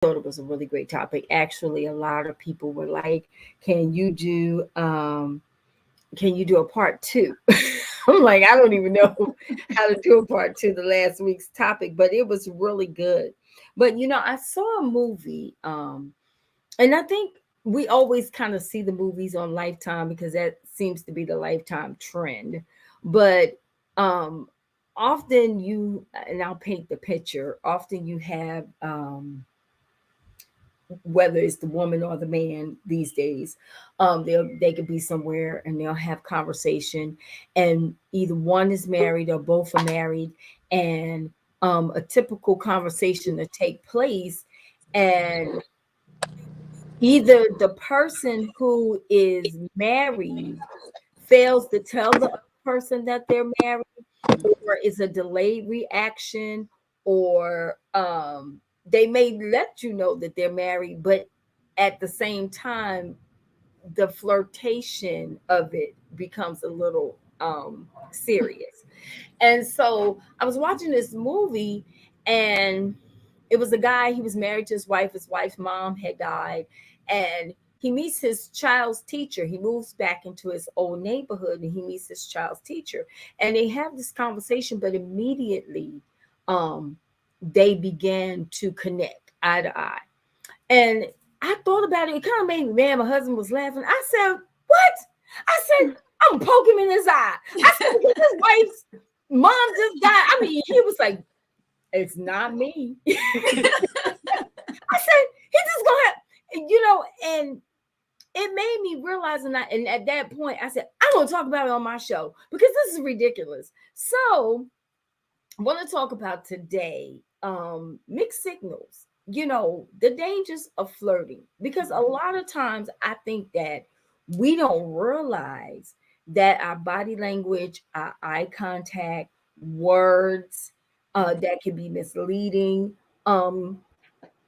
thought it was a really great topic. Actually, a lot of people were like, "Can you do a part two?" I'm like, I don't even know how to do a part two the last week's topic, but it was really good. But I saw a movie, and I think we always kind of see the movies on Lifetime because that seems to be the Lifetime trend. But um often and I'll paint the picture, often you have whether it's the woman or the man these days, they could be somewhere and they'll have conversation, and either one is married or both are married, and a typical conversation to take place, and either the person who is married fails to tell the other person that they're married, or is a delayed reaction, or they may let you know that they're married, but at the same time, the flirtation of it becomes a little serious. And so I was watching this movie, and it was a guy, he was married to his wife. His wife's mom had died, and he meets his child's teacher. He moves back into his old neighborhood and he meets his child's teacher. And they have this conversation, but immediately um, they began to connect eye to eye. And I thought about it. It kind of made me mad. My husband was laughing. I said, "What?" I said, "I'm gonna poke him in his eye." I said, "Because his wife's mom just died." I mean, he was like, "It's not me." I said, "He just gonna have," and it made me realize, and at that point, I said, "I'm gonna talk about it on my show because this is ridiculous." So, I want to talk about today mixed signals. The dangers of flirting, because a lot of times I think that we don't realize that our body language, our eye contact, words that can be misleading, um,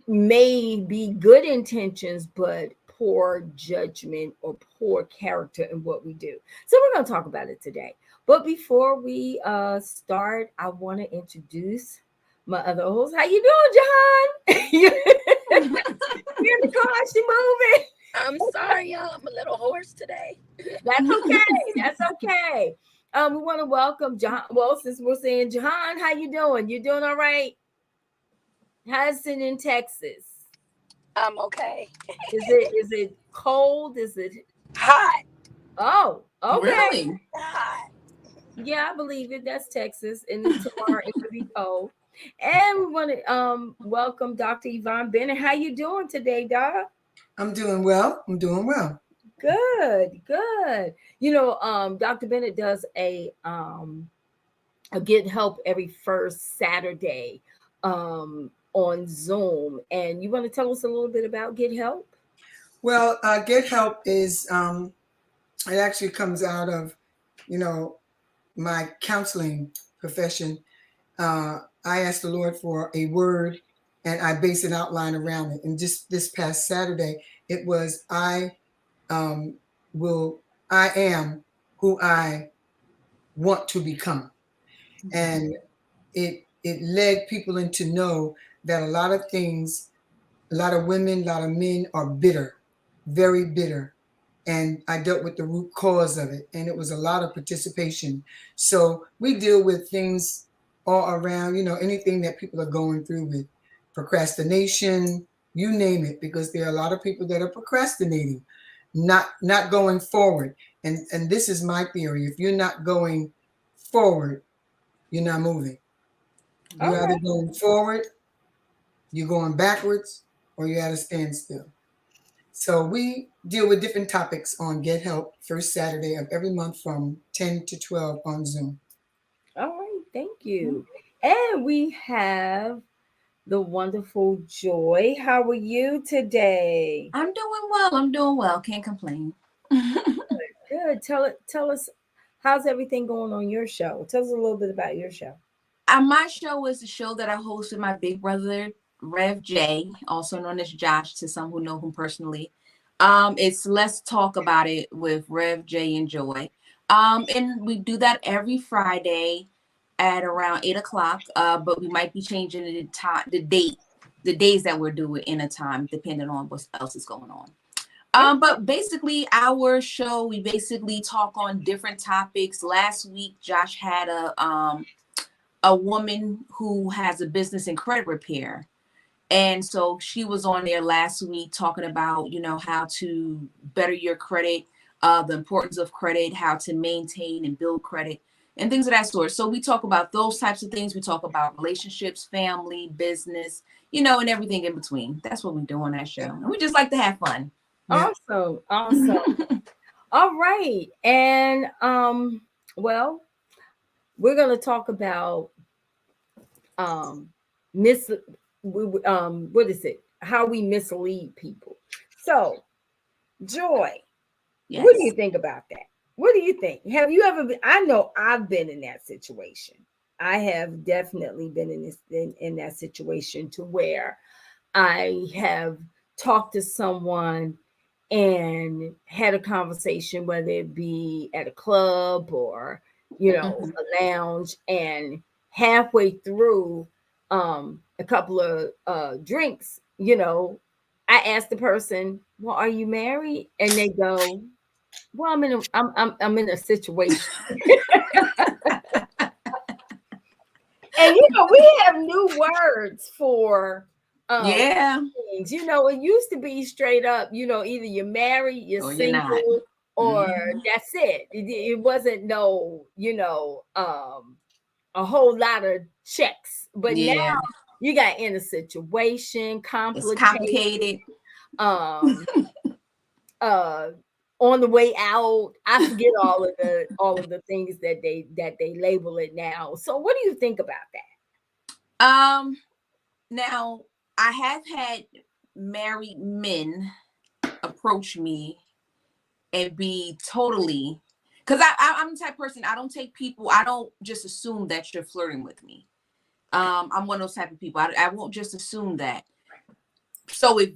may be good intentions, but poor judgment or poor character in what we do. So we're going to talk about it today. But before we start, I want to introduce my other host. How you doing, Jihan? You're in the car, she moving. I'm sorry, y'all. I'm a little hoarse today. That's okay. That's okay. We want to welcome John. Well, since we're saying Jihan, how you doing? You doing all right? How's it in Texas? I'm okay. Is it cold? Is it Hot. Oh, okay. Really? Hot. Yeah, I believe it. That's Texas. And then tomorrow it could be cold. And we want to welcome Dr. Yvonne Bennett. How you doing today, Doc? I'm doing well. I'm doing well. Good, good. Dr. Bennett does a get help every first Saturday on Zoom. And you want to tell us a little bit about Get Help? Well, Get Help is, it actually comes out of, you know, my counseling profession. I asked the Lord for a word and I base an outline around it. And just this past Saturday, it was, um, I am who I want to become. And it led people into know that a lot of things, a lot of women, a lot of men are bitter, very bitter. And I dealt with the root cause of it, and it was a lot of participation. So we deal with things all around, anything that people are going through with procrastination, you name it, because there are a lot of people that are procrastinating, not going forward. And this is my theory. If you're not going forward, you're not moving. You're either going forward, you're going backwards, or you're at a standstill. So we deal with different topics on Get Help first Saturday of every month from 10 to 12 on Zoom. All right, thank you. And we have the wonderful Joy. How are you today? I'm doing well. I'm doing well. Can't complain. Good. Tell us, how's everything going on your show? Tell us a little bit about your show. My show is a show that I host with my big brother, Rev J, also known as Josh, to some who know him personally. It's Let's Talk About It with Rev J and Joy. And we do that every Friday at around 8 o'clock. But we might be changing the date the days that we're doing in a time, depending on what else is going on. But basically, our show, we basically talk on different topics. Last week, Josh had a woman who has a business in credit repair. And so she was on there last week talking about, how to better your credit, the importance of credit, how to maintain and build credit, and things of that sort. So we talk about those types of things. We talk about relationships, family, business, and everything in between. That's what we do on that show. And we just like to have fun. Yeah. Awesome. All right. And well, we're gonna talk about what is it? How we mislead people. So, Joy, Yes. what do you think about that? What do you think? Have you ever been? I know I've been in that situation. I have definitely been in that situation to where I have talked to someone and had a conversation, whether it be at a club or a lounge, and halfway through a couple of drinks, I asked the person, "Well, are you married?" And they go, "Well, I'm in a situation." And we have new words for Yeah. things. It used to be straight up, either you're married, you're Or you're single, not. or Mhm. that's it. It wasn't no, a whole lot of checks. But now Yeah. you got in a situation, It's complicated, complicated. um, on the way out. I forget all of the things that they label it now. So what do you think about that? Now I have had married men approach me and be totally, because I'm the type of person, I don't take people, I don't just assume that you're flirting with me. I'm one of those type of people. I won't just assume that. So if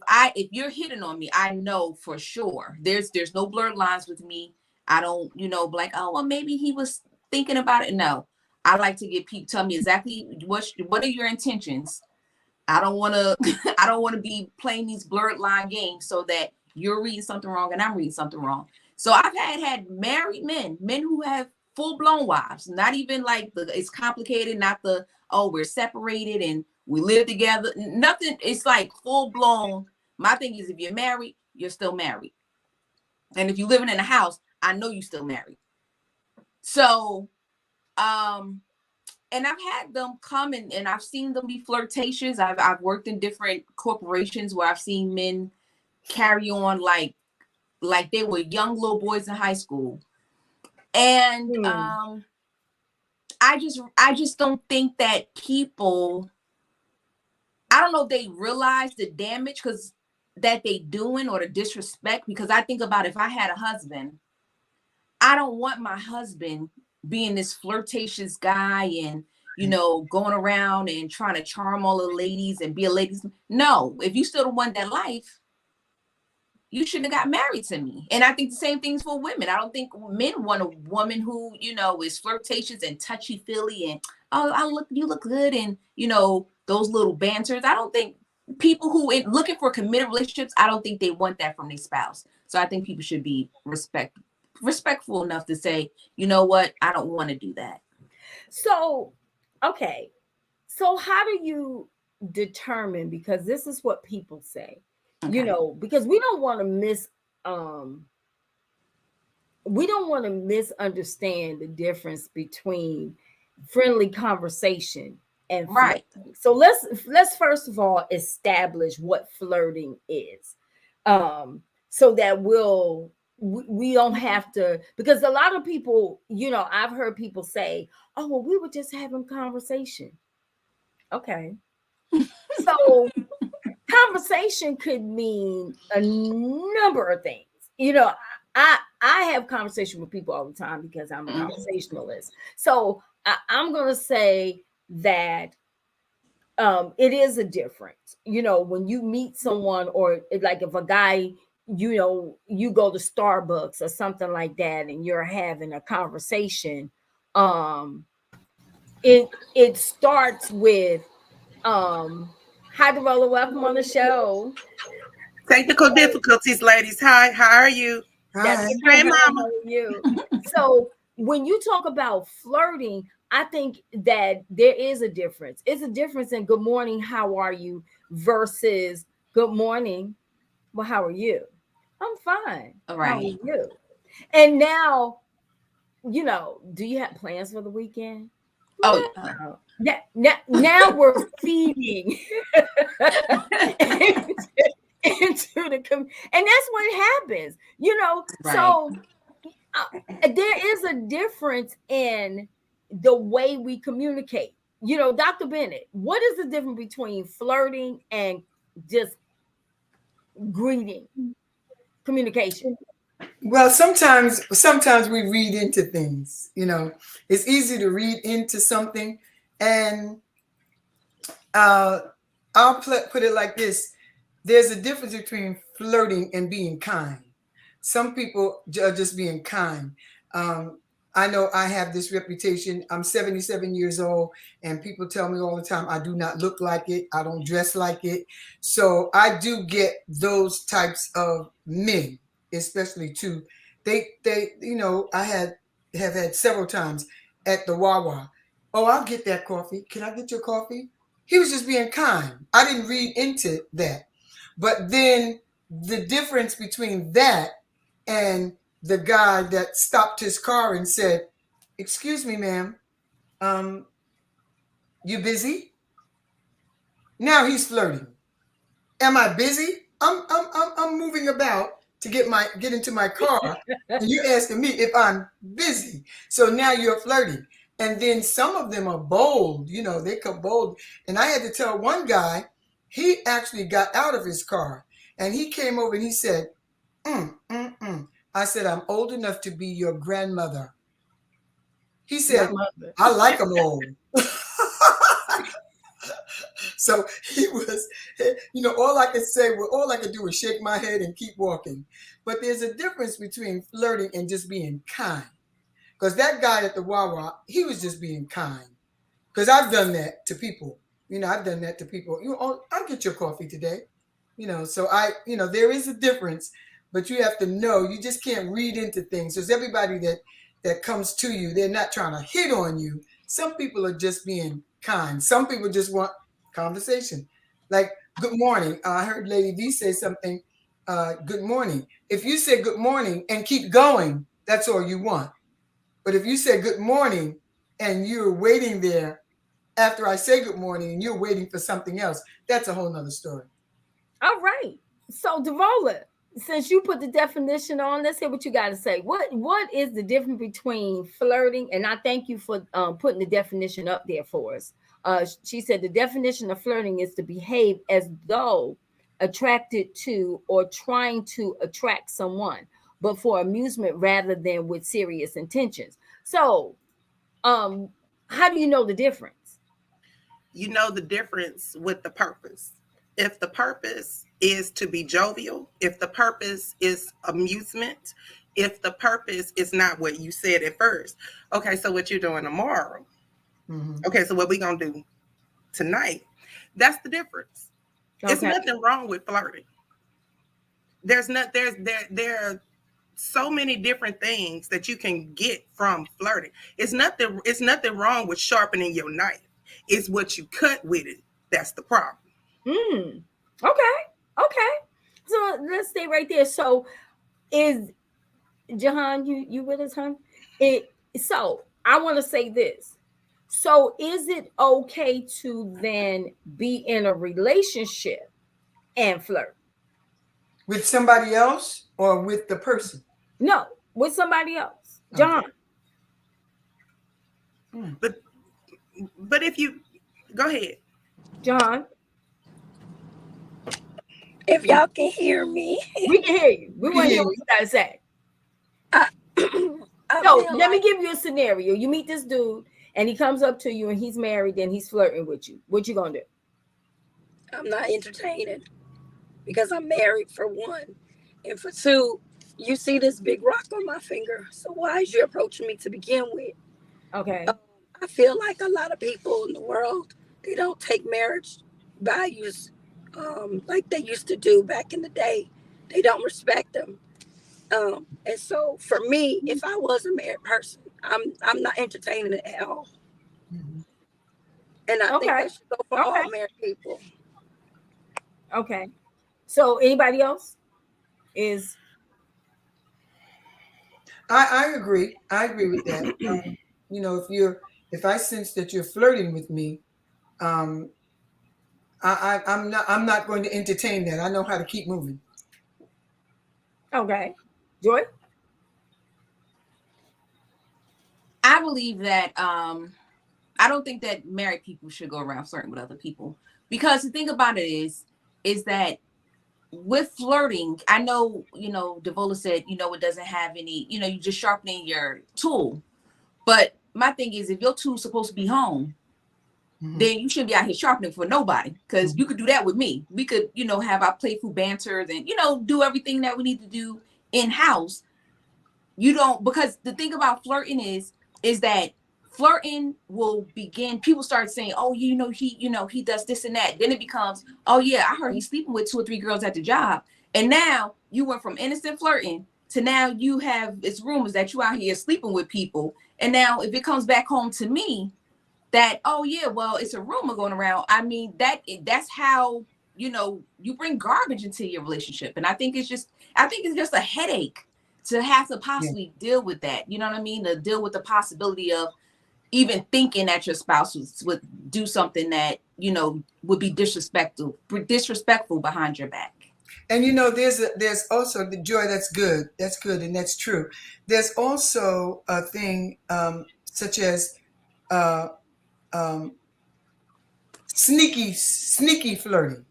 you're hitting on me, I know for sure there's no blurred lines with me. I don't, be like, oh well, maybe he was thinking about it. No, I like to get people tell me exactly what are your intentions. I don't want to I don't want to be playing these blurred line games so that you're reading something wrong and I'm reading something wrong. So I've had married men who have full blown wives, not even like it's complicated, not the, oh, we're separated and we live together. Nothing. It's like full blown. My thing is, if you're married, you're still married. And if you're living in a house, I know you're still married. So, and I've had them come and I've seen them be flirtatious. I've worked in different corporations where I've seen men carry on like they were young little boys in high school. And I just don't think that people, I don't know if they realize the damage that they doing, or the disrespect, because I think about, if I had a husband, I don't want my husband being this flirtatious guy and going around and trying to charm all the ladies and be a ladies. No, if you still the one that life, you shouldn't have got married to me. And I think the same thing's for women. I don't think men want a woman who, is flirtatious and touchy-feely and, oh, you look good, and those little banters. I don't think people who are looking for committed relationships, I don't think they want that from their spouse. So I think people should be respectful enough to say, you know what, I don't want to do that. So, okay. So how do you determine, because this is what people say, Okay. because we don't want to misunderstand the difference between friendly conversation and Right. flirting. So let's first of all establish what flirting is. So that we don't have to, because a lot of people, I've heard people say, "Oh, well, we were just having conversation." Okay. So conversation could mean a number of things. I have conversation with people all the time because I'm a conversationalist. So I'm going to say that it is a difference. When you meet someone, or like if a guy, you go to Starbucks or something like that, and you're having a conversation, it starts with Hi, Devola. Welcome on the show. Technical difficulties, ladies. Hi, how are you? That's Hi. Hi, good. How Mama. are you? So when you talk about flirting, I think that there is a difference. It's a difference in good morning, how are you versus good morning. Well, how are you? I'm fine. All How are right. you? And now, do you have plans for the weekend? Oh, No. Now we're feeding into the and that's what happens, right. So there is a difference in the way we communicate. Dr. Bennett, what is the difference between flirting and just greeting communication? Well, sometimes we read into things. It's easy to read into something, and I'll put it like this: there's a difference between flirting and being kind. Some people are just being kind. Um, I know I have this reputation. I'm 77 years old, and people tell me all the time I do not look like it. I don't dress like it. So I do get those types of men, especially too. I have had several times at the Wawa. Oh, I'll get that coffee. Can I get your coffee? He was just being kind. I didn't read into that. But then the difference between that and the guy that stopped his car and said, "Excuse me, ma'am, you busy?" Now he's flirting. Am I busy? I'm moving about to get into my car, and you're asking me if I'm busy. So now you're flirting. And then some of them are bold, they come bold. And I had to tell one guy, he actually got out of his car and he came over and he said, I said, "I'm old enough to be your grandmother." He said, "I like them old." So he was, all I could say, all I could do was shake my head and keep walking. But there's a difference between flirting and just being kind. Because that guy at the Wawa, he was just being kind. Because I've done that to people. I've done that to people. I'll get your coffee today. So there is a difference, but you have to know, you just can't read into things. There's everybody that comes to you, they're not trying to hit on you. Some people are just being kind. Some people just want conversation. Like, good morning. I heard Lady V say something, good morning. If you say good morning and keep going, that's all you want. But if you say good morning and you're waiting there after I say good morning and you're waiting for something else, that's a whole nother story. All right. So Devola, since you put the definition on, let's hear what you got to say. What is the difference between flirting? And I thank you for putting the definition up there for us. She said the definition of flirting is to behave as though attracted to or trying to attract someone, but for amusement rather than with serious intentions. So, how do you know the difference? You know the difference with the purpose. If the purpose is to be jovial, if the purpose is amusement, if the purpose is not what you said at first. Okay, so what you're doing tomorrow. Mm-hmm. Okay, so what we gonna do tonight? That's the difference. Okay. It's nothing wrong with flirting. There are so many different things that you can get from flirting. It's nothing wrong with sharpening your knife. It's what you cut with it that's the problem. Okay. So let's stay right there. So is Jihan, you with us, huh? So I want to say this. So is it okay to then be in a relationship and flirt? With somebody else or with the person? No, with somebody else. John. Okay. But if you go ahead. John. If y'all can hear me. We can hear you. We want to hear what you gotta say. So let me give you a scenario. You meet this dude and he comes up to you and he's married and he's flirting with you. What you gonna do? I'm not entertaining because I'm married, for one. And for two, you see this big rock on my finger. So why is you approaching me to begin with? Okay. I feel like a lot of people in the world, they don't take marriage values like they used to do back in the day. They don't respect them. And so for me, if I was a married person, I'm not entertaining it at all. Mhm. And I think Okay. that should go for all Okay. married people. Okay. So anybody else is I agree. I agree with that. You know, if I sense that you're flirting with me, um, I'm not going to entertain that. I know how to keep moving. okay. Joy? I believe that I don't think that married people should go around flirting with other people, because the thing about it is that with flirting, I know, Devola said, it doesn't have any, you're just sharpening your tool. But my thing is, if your tool's supposed to be home, Mhm. then you shouldn't be out here sharpening for nobody, because Mhm. you could do that with me. We could, have our playful banters and, do everything that we need to do in house. You don't, because the thing about flirting is that flirting will begin, people start saying, oh, he does this and that. Then it becomes, oh yeah, I heard he's sleeping with 2 or 3 girls at the job. And now you went from innocent flirting to now you have, it's rumors that you out here sleeping with people. And now if it comes back home to me that, oh yeah, well, it's a rumor going around, I mean, that's how, you bring garbage into your relationship. And I think it's just a headache to have to Yeah. possibly deal with that. You know what I mean? To deal with the possibility of even thinking that your spouse would do something that, would be disrespectful behind your back. And there's also the joy. That's good. That's good, and that's true. There's also a thing such as uh, um, sneaky flirting.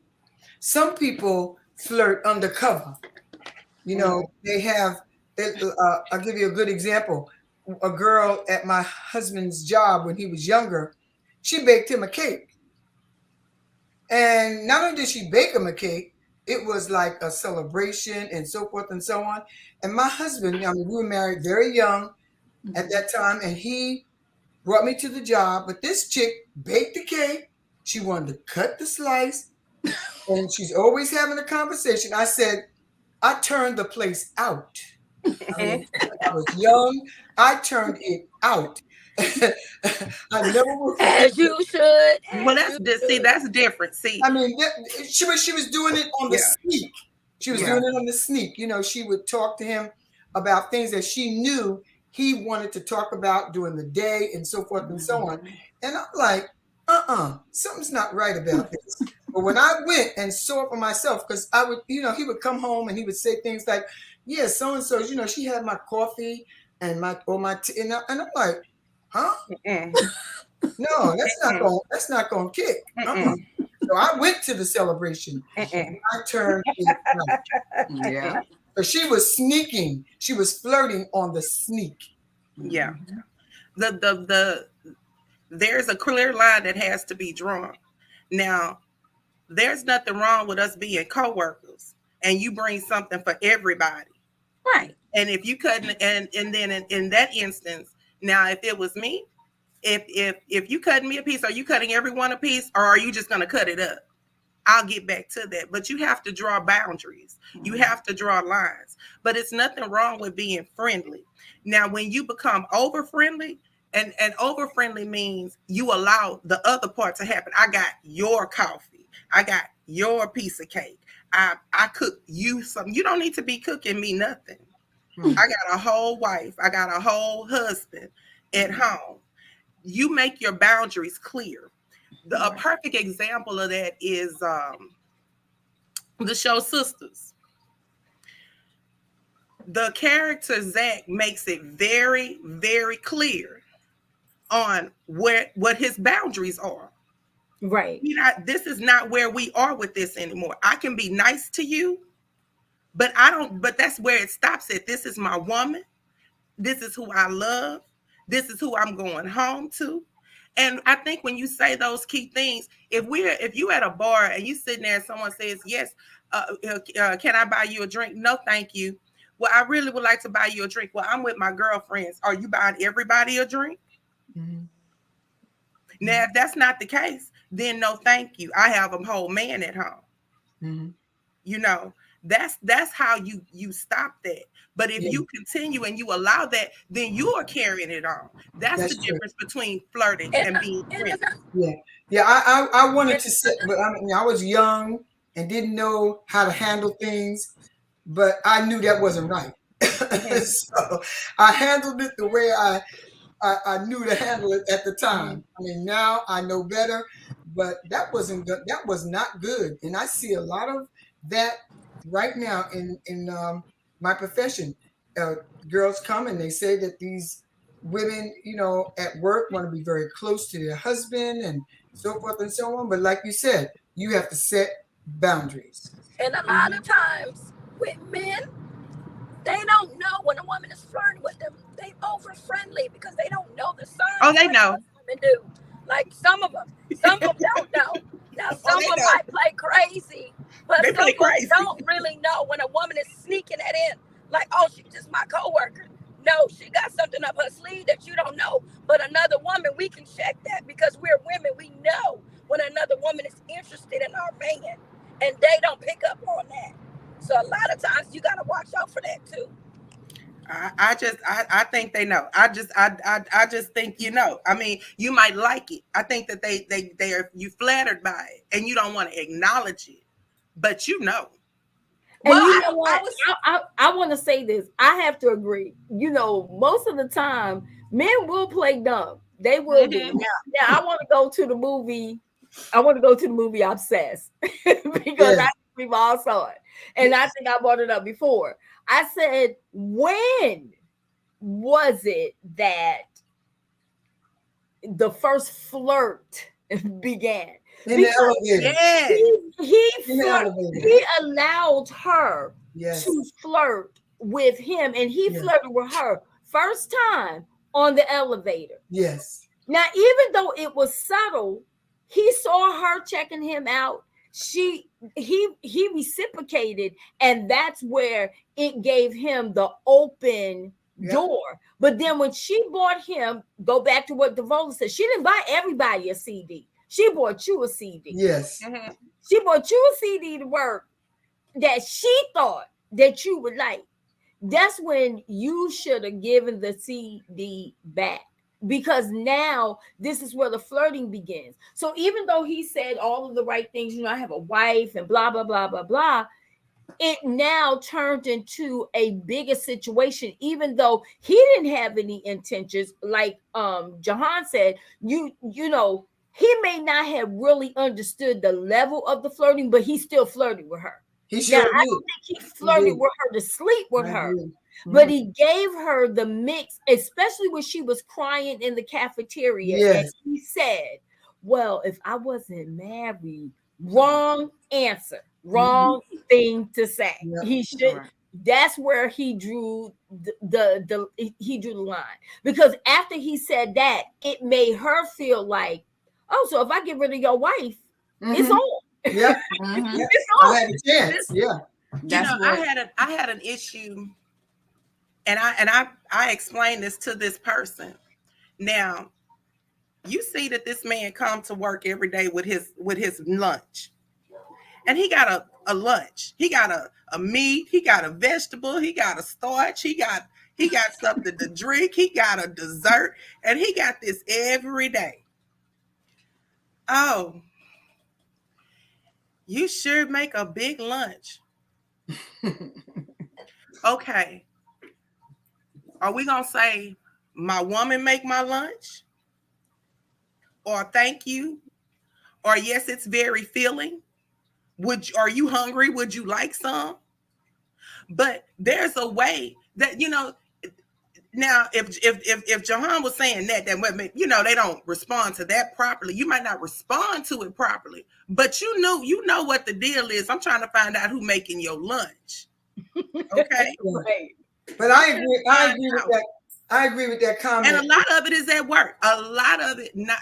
Some people flirt undercover. You know, they have. I'll give you a good example. A girl at my husband's job when he was younger, she baked him a cake. And not only did she bake him a cake, it was like a celebration and so forth and so on. And my husband, I mean, we were married very young at that time, and he brought me to the job. But this chick baked the cake. She wanted to cut the slice, and she's always having a conversation. I said, I turned the place out. I mean, I was young. I turned it out. I never will forget As you should, Well, as you should. that's different. See, I mean, she was doing it on the yeah, sneak. She was yeah. doing it on the sneak. You know, she would talk to him about things that she knew he wanted to talk about during the day and so forth and so on. And I'm like, something's not right about this. But when I went and saw it for myself, because I would, he would come home and he would say things like, yeah, so and so, she had my coffee and my tea, and I'm like, huh? Mm-mm, No, mm-mm, that's not gonna kick. mm-mm, So I went to the celebration. mm-mm, I turned it out. Yeah. But she was sneaking. She was flirting on the sneak. yeah. The there's a clear line that has to be drawn. Now, there's nothing wrong with us being coworkers, and you bring something for everybody. Right. And if you couldn't, and then in that instance, now if it was me, if you cutting me a piece, are you cutting everyone a piece, or are you just going to cut it up? I'll get back to that. But you have to draw boundaries. You have to draw lines. But it's nothing wrong with being friendly. Now, when you become over friendly, and over friendly means you allow the other part to happen. I got your coffee. I got your piece of cake. I cook you something. You don't need to be cooking me nothing. I got a whole wife. I got a whole husband at home. You make your boundaries clear. A perfect example of that is the show Sisters. The character Zach makes it very, very clear on what his boundaries are. right. This is not where we are with this anymore. I can be nice to you, but I don't. But that's where it stops at. This is my woman. This is who I love. This is who I'm going home to. And I think when you say those key things, if you at a bar and you sitting there and someone says, yes, can I buy you a drink? No, thank you. Well, I really would like to buy you a drink. Well, I'm with my girlfriends. Are you buying everybody a drink? Mm-hmm. Now, if that's not the case, then no, thank you. I have a whole man at home. Mm-hmm. You know, that's how you stop that. But if you continue and you allow that, then you are carrying it on. That's the true. difference between flirting and being friendly. Yeah. I wanted to say, but I mean, I was young and didn't know how to handle things, but I knew that wasn't right. So I handled it the way I knew to handle it at the time. I mean, now I know better, but that wasn't good. That was not good. And I see a lot of that right now in my profession. Girls come and they say that these women, you know, at work want to be very close to their husband and so forth and so on. But like you said, you have to set boundaries. And a lot of times with men, they don't know when a woman is flirting with them. They over friendly because they don't know the signs. Oh, they know. Women do. Like some of them don't know. Now some of them might play crazy, but They some play of them crazy. don't really know when a woman is sneaking that in. Like, oh, she's just my coworker. No, she got something up her sleeve that you don't know. But another woman, we can check that because we're women. We know when another woman is interested in our man, and they don't pick up on that. So a lot of times you gotta watch out for that too. I think they know. I just think, you know. I mean, you might like it. I think that they are, you flattered by it and you don't want to acknowledge it, but you know. And Well, you know what? I want to say this. I have to agree. You know, most of the time, men will play dumb. They will do. Now, I want to go to the movie. I want to go to the movie Obsessed because we've all saw it. And I think I brought it up before. I said, when was it that the first flirt began? In the elevator. Yes. He allowed her to flirt with him, and he flirted with her first time on the elevator. Yes. Now, even though it was subtle, he saw her checking him out. He reciprocated, and that's where it gave him the open door. But then when she bought him, go back to what Devola said, she didn't buy everybody a CD. She bought you a CD. Yes. She bought you a CD to work that she thought that you would like. That's when you should have given the CD back. Because now this is where the flirting begins. So even though he said all of the right things, you know, I have a wife and blah, blah, blah, blah, blah, it now turned into a bigger situation, even though he didn't have any intentions. Like Jihan said, you know, he may not have really understood the level of the flirting, but he still flirted with her. He sure now, I don't think he flirted with her to sleep with her. But he gave her the mix, especially when she was crying in the cafeteria. Yes. And he said, well, if I wasn't married, wrong answer, wrong thing to say. He should. That's where he drew he drew the line. Because after he said that, it made her feel like, oh, so if I get rid of your wife, it's on. Yeah. It's on. I had a chance. Yeah. You know, I had an issue. And I explained this to this person. Now, you see that this man come to work every day with his lunch. And he got a lunch. He got a meat, he got a vegetable, he got a starch, he got something to drink, he got a dessert, and he got this every day. Oh, you sure make a big lunch. Okay. Are we going to say, my woman make my lunch? Or thank you? Or yes, it's very filling? Are you hungry? Would you like some? But there's a way that, you know, now if Jihan was saying that you know, they don't respond to that properly. You might not respond to it properly, but you know what the deal is. I'm trying to find out who making your lunch. Okay. Right. But I agree with that. I agree with that comment. And a lot of it is at work. A lot of it, not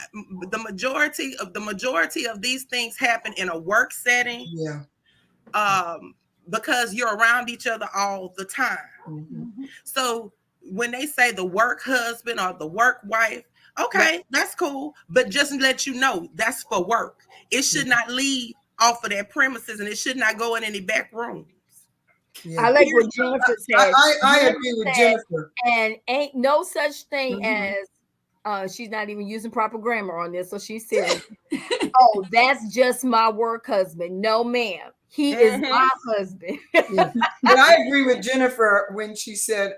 the majority of these things happen in a work setting. Yeah. Because you're around each other all the time. So when they say the work husband or the work wife, Okay, that's cool. But just to let you know, that's for work. It should not leave off of their premises, and it should not go in any back rooms. I like what Jennifer said. I agree with Jennifer. And ain't no such thing as she's not even using proper grammar on this, so she's serious. Oh, that's just my work husband. No, ma'am. He is my husband. But I agree with Jennifer when she said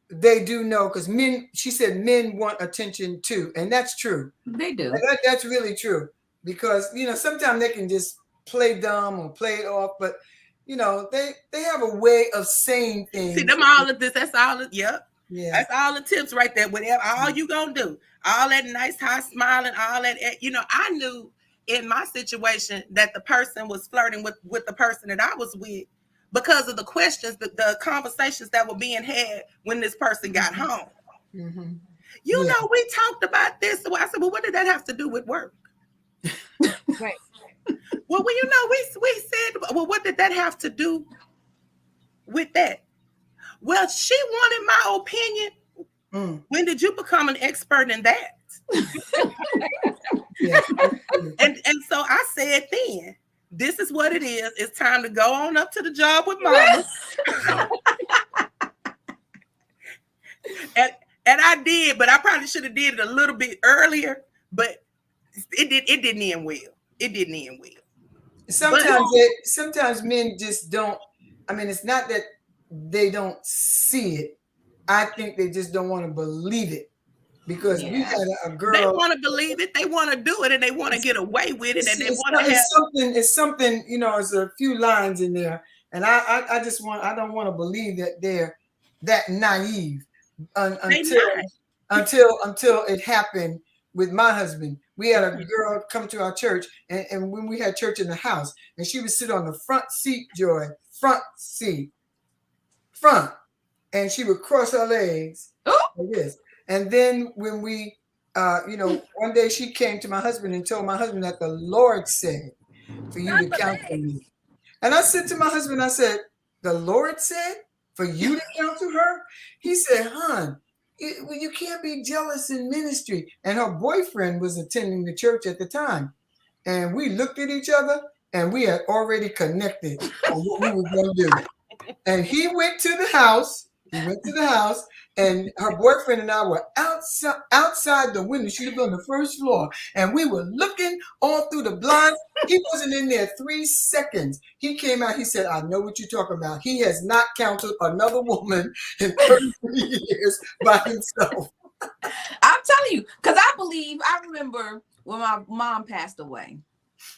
they do know, because men, she said men want attention too. And that's true. They do. That's really true. Because, sometimes they can just play dumb or play it off, but they have a way of saying things. See them all of this. That's all. Yep. Yeah. That's all the tips right there. Whatever, all you gonna do, all that nice, high smiling, all that. I knew in my situation that the person was flirting with the person that I was with because of the questions, the conversations that were being had when this person got home. Mm-hmm. We talked about this. So I said, well, what did that have to do with work? Right. Well, we said, well, what did that have to do with that? Well, she wanted my opinion. When did you become an expert in that? And so I said then, this is what it is. It's time to go on up to the job with mama. and I did, but I probably should have did it a little bit earlier, but it didn't end well. It didn't end well. Sometimes men just don't. I mean, it's not that they don't see it. I think they just don't want to believe it, because we had a girl. They want to believe it. They want to do it, and they want to get away with it, and they want to have something. It's something. There's a few lines in there, and I don't want to believe that they're that naive until it happened with my husband. We had a girl come to our church, and when we had church in the house, and she would sit on the front seat, Joy, front seat, and she would cross her legs like this. And then when we, one day she came to my husband and told my husband that the Lord said for you to counsel me. And I said to my husband, I said, the Lord said for you to counsel her? He said, hon, you can't be jealous in ministry. And her boyfriend was attending the church at the time. And we looked at each other, and we had already connected on what we were going to do. And he went to the house. And her boyfriend and I were outside the window. She lived on the first floor. And we were looking all through the blinds. He wasn't in there 3 seconds. He came out. He said, I know what you're talking about. He has not counseled another woman in 33 years by himself. I'm telling you, because I remember when my mom passed away.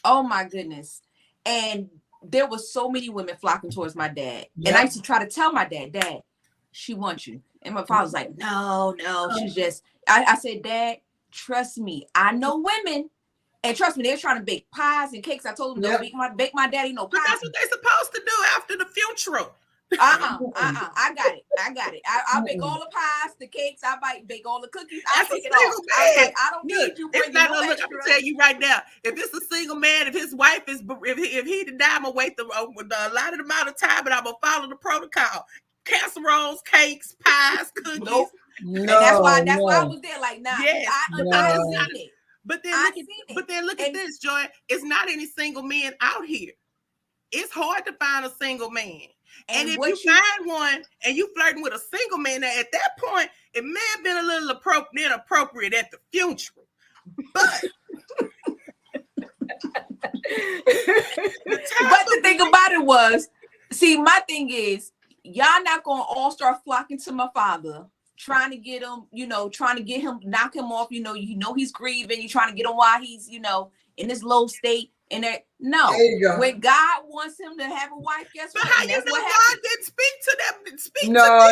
Oh, my goodness. And there was so many women flocking towards my dad. Yeah. And I used to try to tell my dad, she wants you. And my father was like, no, she's just, I said, Dad, trust me. I know women. And trust me, they're trying to bake pies and cakes. I told them, don't bake my daddy no pies. But that's what they're supposed to do after the funeral. I got it. I'll bake all the pies, the cakes. I bake all the cookies. I'll take it all. I don't need you bringing no extra. Look, I'm gonna tell you right now. If it's a single man, if his wife is, if he to die, I'm gonna wait the allotted amount of time, but I'm gonna follow the protocol. Casseroles, cakes, pies, cookies. Nope. And that's why I was there. Like, nah, yes, I seen it. But then look at this, Joy. It's not any single men out here. It's hard to find a single man. And if you find one and you flirting with a single man, now at that point, it may have been a little inappropriate at the funeral. But the thing about it was, see, my thing is, y'all not gonna all start flocking to my father, trying to get him, knock him off. He's grieving. You're trying to get him while he's, in this low state. And no, when God wants him to have a wife, guess what? But how you know God didn't speak to them? No.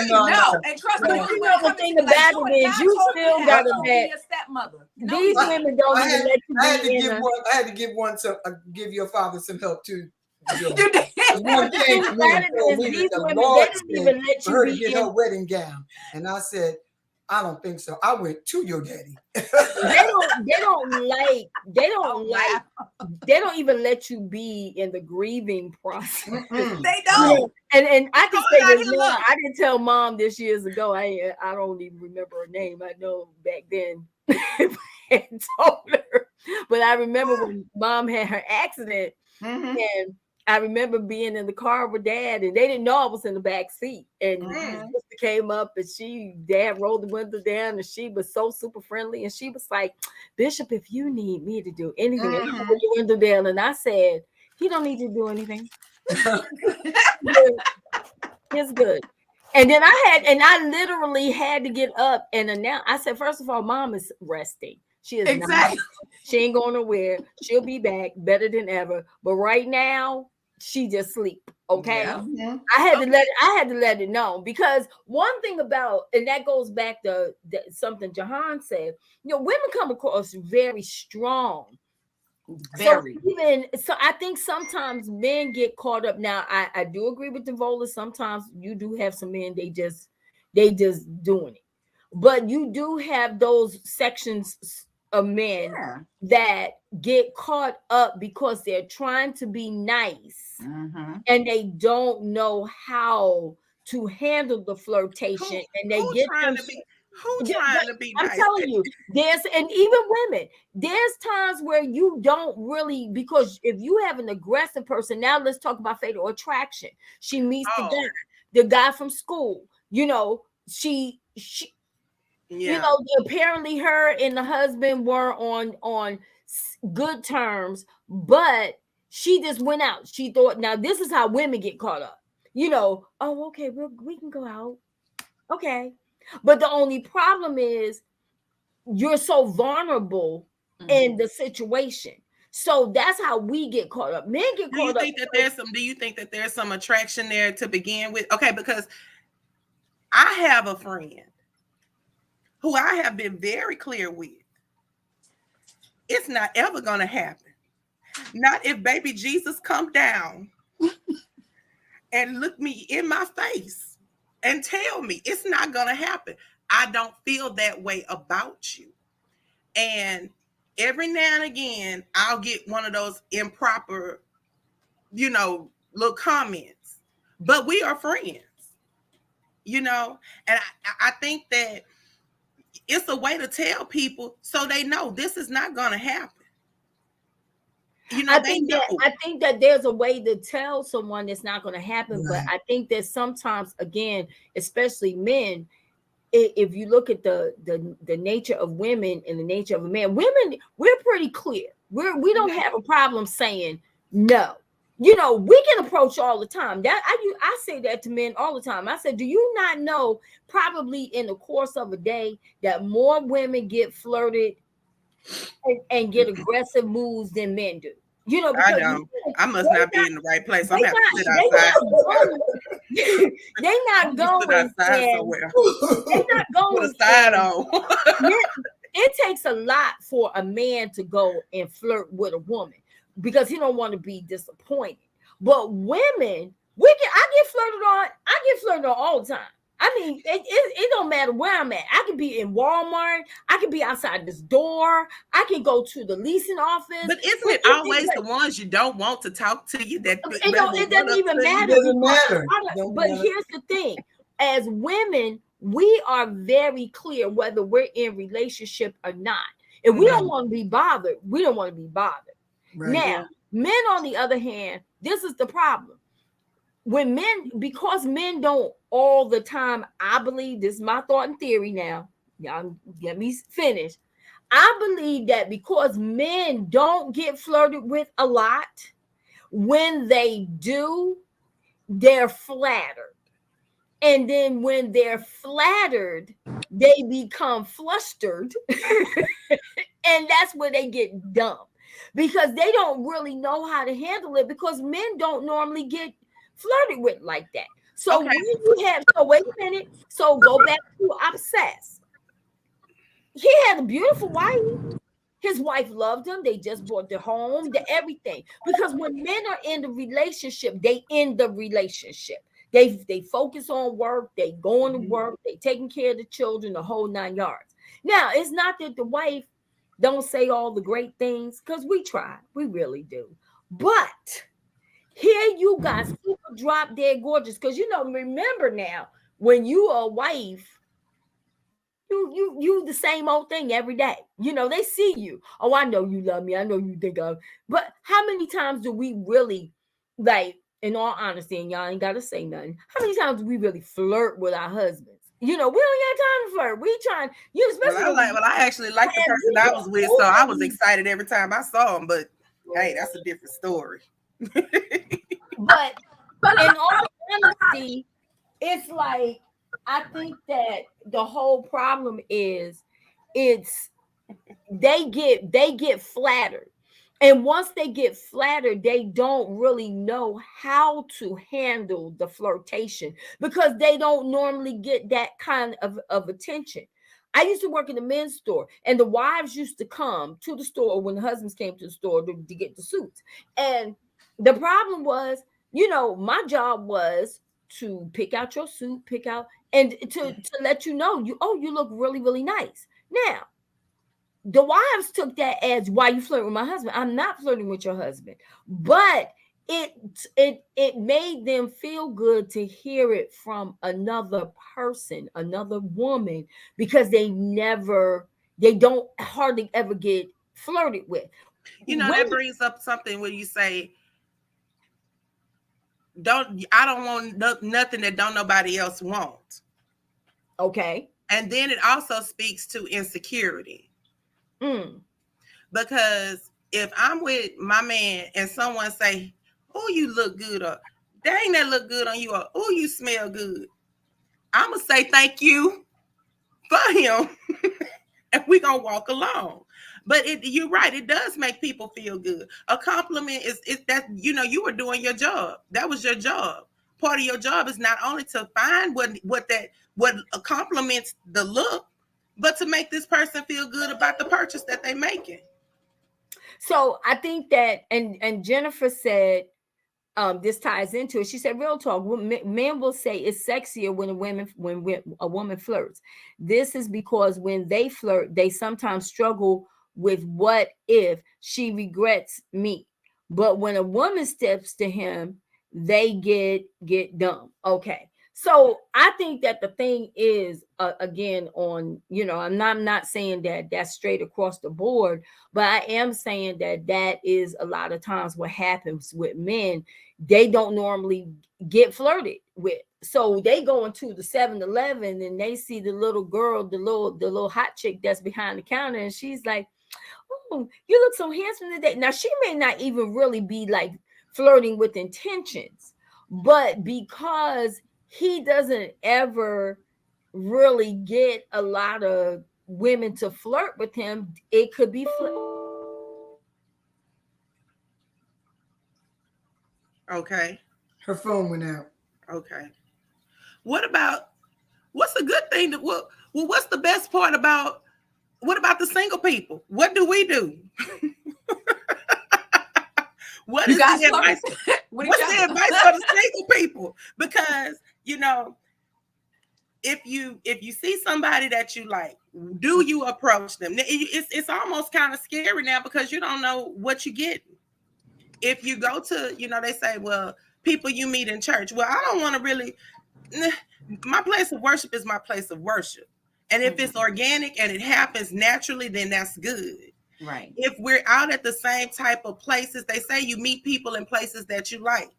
And trust me, the thing about it is, you still got to be a stepmother. These women don't even let you I had to give your father some help too. One thing these women, they didn't even let you get her wedding gown, and I said, I don't think so. I went to your daddy. They don't even let you be in the grieving process. They don't. And I can say not this even now. look. I didn't tell mom this years ago. I don't even remember her name. I know back then I had told her, but I remember when mom had her accident, and I remember being in the car with dad, and they didn't know I was in the back seat. And sister came up, and dad rolled the window down, and she was so super friendly, and she was like, "Bishop, if you need me to do anything," and I rolled the window down, and I said, "He don't need to do anything. It's good." And then I literally had to get up and announce. I said, first of all, mom is resting. She is not. She ain't going nowhere. She'll be back better than ever. But right now, she just sleep. Okay. Yeah. I had to let it know, because one thing about, and that goes back to something Jihan said, women come across very strong. Very. So I think sometimes men get caught up. Now I do agree with Devola. Sometimes you do have some men, they just doing it. But you do have those sections of men that get caught up because they're trying to be nice and they don't know how to handle the flirtation, and they get trying to be I'm nice? telling you, and even women, there's times where you don't really, because if you have an aggressive person, now let's talk about fatal attraction. She meets the guy from school, she apparently her and the husband were on good terms, but she just went out. She thought, now this is how women get caught up. Oh, okay, we can go out. Okay. But the only problem is you're so vulnerable in the situation. So that's how we get caught up. Men get caught up. Do you think that there's some attraction there to begin with? Okay, because I have a friend who I have been very clear with. It's not ever going to happen. Not if baby Jesus come down and look me in my face and tell me it's not going to happen. I don't feel that way about you. And every now and again, I'll get one of those improper, little comments. But we are friends, and I think that it's a way to tell people so they know this is not going to happen. I think that there's a way to tell someone it's not going to happen, but I think that sometimes, again, especially men, if you look at the nature of women and the nature of a man, women, we're pretty clear. We don't have a problem saying no. We can approach all the time. That I say that to men all the time. I said, do you not know, probably in the course of a day, that more women get flirted and get aggressive moves than men do? I don't. I must not be in the right place. I'm having to sit outside. They're not going. They're not going. Put a side on. It takes a lot for a man to go and flirt with a woman because he don't want to be disappointed. But women, I get flirted on all the time. I mean, it don't matter where I'm at. I could be in Walmart. I could be outside this door. I can go to the leasing office. But isn't it always the ones you don't want to talk to you that it doesn't even matter? It doesn't matter. But here's the thing. As women, we are very clear whether we're in relationship or not. If we don't want to be bothered, we don't want to be bothered. Right. Now, men, on the other hand, this is the problem. Because men don't all the time, I believe, this is my thought and theory now, y'all get me finished. I believe that because men don't get flirted with a lot, when they do, they're flattered. And then when they're flattered, they become flustered. And that's where they get dumb, because they don't really know how to handle it, because men don't normally get flirted with like that. So when you have, wait a minute. So go back to obsessed. He had a beautiful wife. His wife loved him. They just bought the home, everything. Because when men are in the relationship, they end the relationship. They focus on work, they going to work, they taking care of the children, the whole 9 yards. Now, it's not that the wife don't say all the great things, because we try, we really do. But here you got super drop dead gorgeous, because remember now, when you are a wife, you the same old thing every day. They see you. Oh, I know you love me. I know you think of. But how many times do we really, like, in all honesty, and y'all ain't gotta say nothing, how many times do we really flirt with our husbands? We don't have time to flirt. We trying, especially I actually like the person I was with, so I was excited every time I saw him. But hey, that's a different story. But in all honesty, it's like, I think that the whole problem is they get flattered. And once they get flattered, they don't really know how to handle the flirtation, because they don't normally get that kind of attention. I used to work in the men's store, and the wives used to come to the store when the husbands came to the store to get the suits. And the problem was, my job was to pick out your suit, and to let you know, you look really, really nice. Now, the wives took that as, why you flirting with my husband? I'm not flirting with your husband. But it made them feel good to hear it from another person, another woman, because they don't hardly ever get flirted with. That brings up something when you say, I don't want nothing that don't nobody else want. Okay. And then it also speaks to insecurity. Because if I'm with my man and someone say, oh, you look good, or dang, that look good on you, or oh, you smell good, I'm going to say thank you for him and we're going to walk along. But you're right, it does make people feel good. A compliment is that, you were doing your job. That was your job. Part of your job is not only to find what compliments the look, but to make this person feel good about the purchase that they're making. So I think that, and Jennifer said, this ties into it. She said, real talk, men will say it's sexier when a woman flirts. This is because when they flirt, they sometimes struggle with, what if she regrets me? But when a woman steps to him, they get dumb. Okay. So I think that the thing is, again, on, I'm not saying that that's straight across the board, but I am saying that is a lot of times what happens with men. They don't normally get flirted with. So they go into the 7-Eleven and they see the little girl, the little hot chick that's behind the counter, and she's like, oh, you look so handsome today. Now, she may not even really be like flirting with intentions, but because he doesn't ever really get a lot of women to flirt with him, it could be Okay. Her phone went out. Okay. What's the good thing what's the best part about, what about the single people? What do we do? What's the advice for the single people? Because, if you see somebody that you like, do you approach them? It's almost kind of scary now, because you don't know what you get. If you go to, they say, well, people you meet in church. Well, I don't want to really, my place of worship is my place of worship. And if it's organic and it happens naturally, then that's good. Right. If we're out at the same type of places, they say you meet people in places that you like.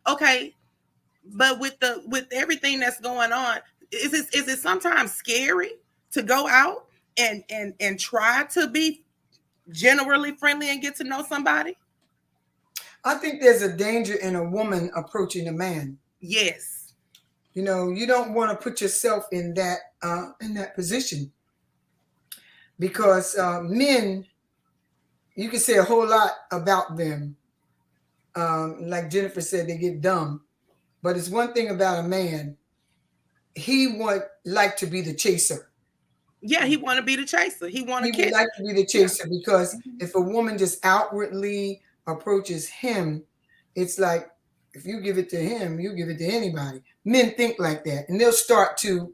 Okay. But with everything that's going on, is it sometimes scary to go out and try to be generally friendly and get to know somebody? I think there's a danger in a woman approaching a man. Yes. You don't want to put yourself in that position, because men, you can say a whole lot about them. Like Jennifer said, they get dumb. But it's one thing about a man. He would like to be the chaser. Yeah, he want to be the chaser. He would like to be the chaser, because if a woman just outwardly approaches him, it's like, if you give it to him, you give it to anybody. Men think like that, and they'll start to,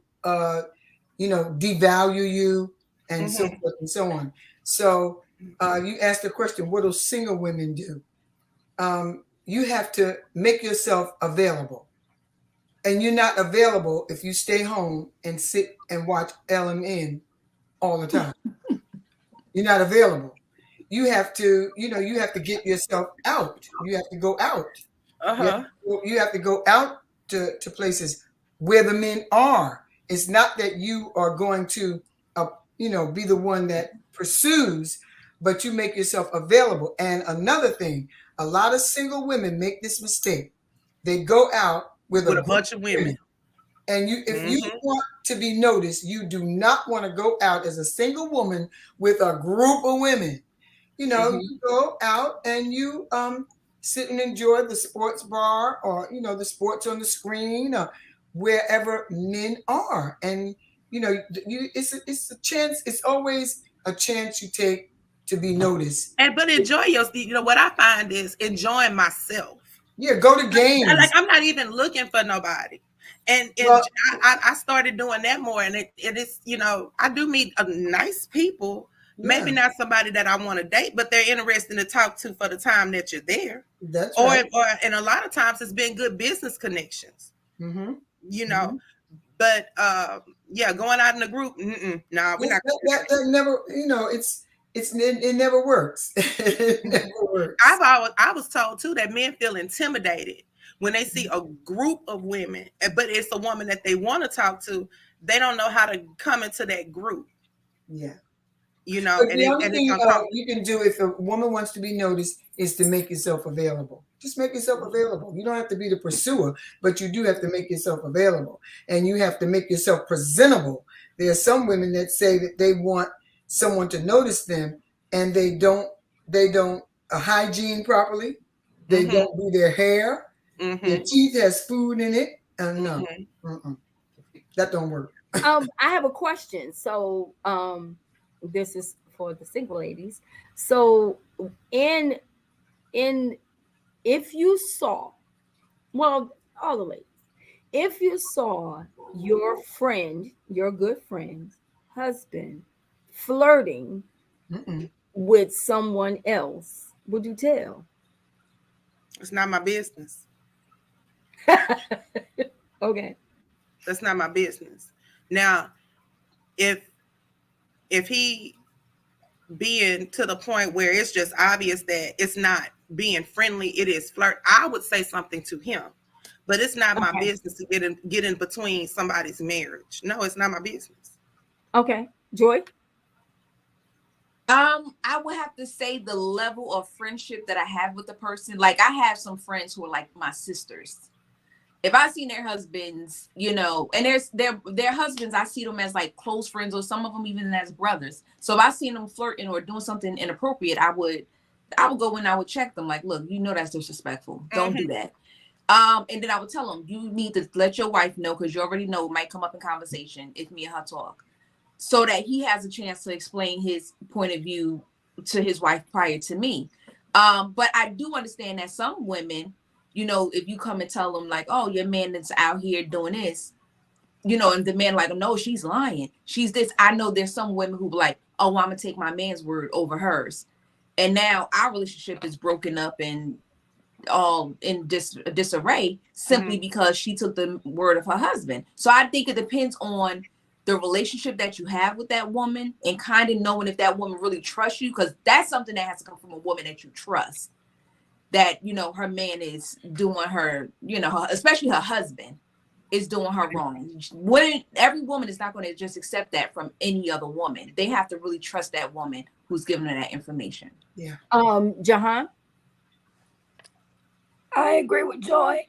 devalue you and so forth and so on. So you asked the question, what do single women do? You have to make yourself available. And you're not available if you stay home and sit and watch LMN all the time. You're not available. You have to, you have to get yourself out. You have to go out. You have to go out to places where the men are. It's not that you are going to, be the one that pursues, but you make yourself available. And another thing, a lot of single women make this mistake. They go out with a bunch of women. And if you want to be noticed, you do not want to go out as a single woman with a group of women. You go out and you sit and enjoy the sports bar, or the sports on the screen, or wherever men are. And it's a chance. It's always a chance you take to be noticed. But enjoy what I find is enjoying myself. Yeah, go to games. I'm not even looking for nobody. And I started doing that more, and it's I do meet nice people. Yeah. Maybe not somebody that I want to date, but they're interesting to talk to for the time that you're there. That's right. And a lot of times it's been good business connections. But going out in a group, we're not. That never, it never works. It never works. I was told too that men feel intimidated when they see a group of women, but it's a woman that they want to talk to. They don't know how to come into that group. Yeah. But the only thing you can do if a woman wants to be noticed is to make yourself available. Just make yourself available. You don't have to be the pursuer, but you do have to make yourself available, and you have to make yourself presentable. There are some women that say that they want someone to notice them, and they don't hygiene properly. They don't do their hair. Their teeth has food in it. No, that don't work. I have a question. So, this is for the single ladies. So, if you saw, all the ladies, if you saw your friend, your good friend's husband flirting with someone else, would you tell? It's not my business. Okay. That's not my business. Now, if he being to the point where it's just obvious that it's not being friendly, it is flirt, I would say something to him. But it's not my business to get in between somebody's marriage. No, it's not my business. Okay. Joy? I would have to say the level of friendship that I have with the person. Like, I have some friends who are like my sisters. If I seen their husbands, and their husbands, I see them as like close friends, or some of them even as brothers. So if I seen them flirting or doing something inappropriate, I would go and I would check them. Like, look, that's disrespectful. Don't do that. And then I would tell them, you need to let your wife know, because you already know it might come up in conversation if me and her talk, so that he has a chance to explain his point of view to his wife prior to me. But I do understand that some women, if you come and tell them like, oh, your man is out here doing this, and the man like, no, she's lying. She's this. I know there's some women who be like, oh, I'm going to take my man's word over hers. And now our relationship is broken up and all in disarray simply because she took the word of her husband. So I think it depends on the relationship that you have with that woman, and kind of knowing if that woman really trusts you, because that's something that has to come from a woman that you trust. That, her man is doing her, especially her husband is doing her wrong. Every woman is not going to just accept that from any other woman. They have to really trust that woman who's giving her that information. Yeah. Jihan? I agree with Joy.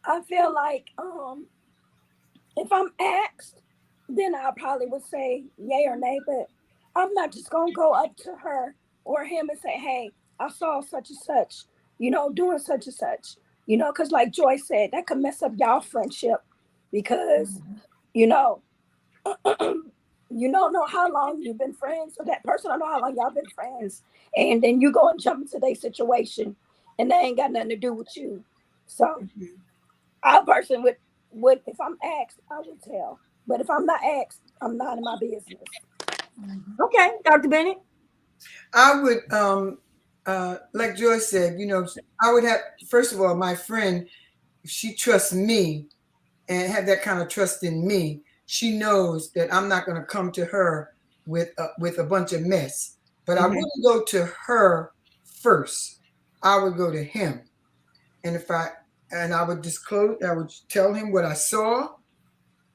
I feel like if I'm asked, then I probably would say yay or nay, but I'm not just going to go up to her or him and say, hey, I saw such and such, doing such and such, because like Joy said, that could mess up y'all friendship, because, you don't know how long you've been friends with that person. I don't know how long y'all been friends. And then you go and jump into their situation and they ain't got nothing to do with you. So I personally would if I'm asked, I would tell. But if I'm not asked, I'm not in my business. Okay, Dr. Bennett. I would, like Joyce said, I would have, first of all, my friend, if she trusts me and have that kind of trust in me, she knows that I'm not going to come to her with a bunch of mess. But I wouldn't go to her first. I would go to him, and I would disclose. I would tell him what I saw,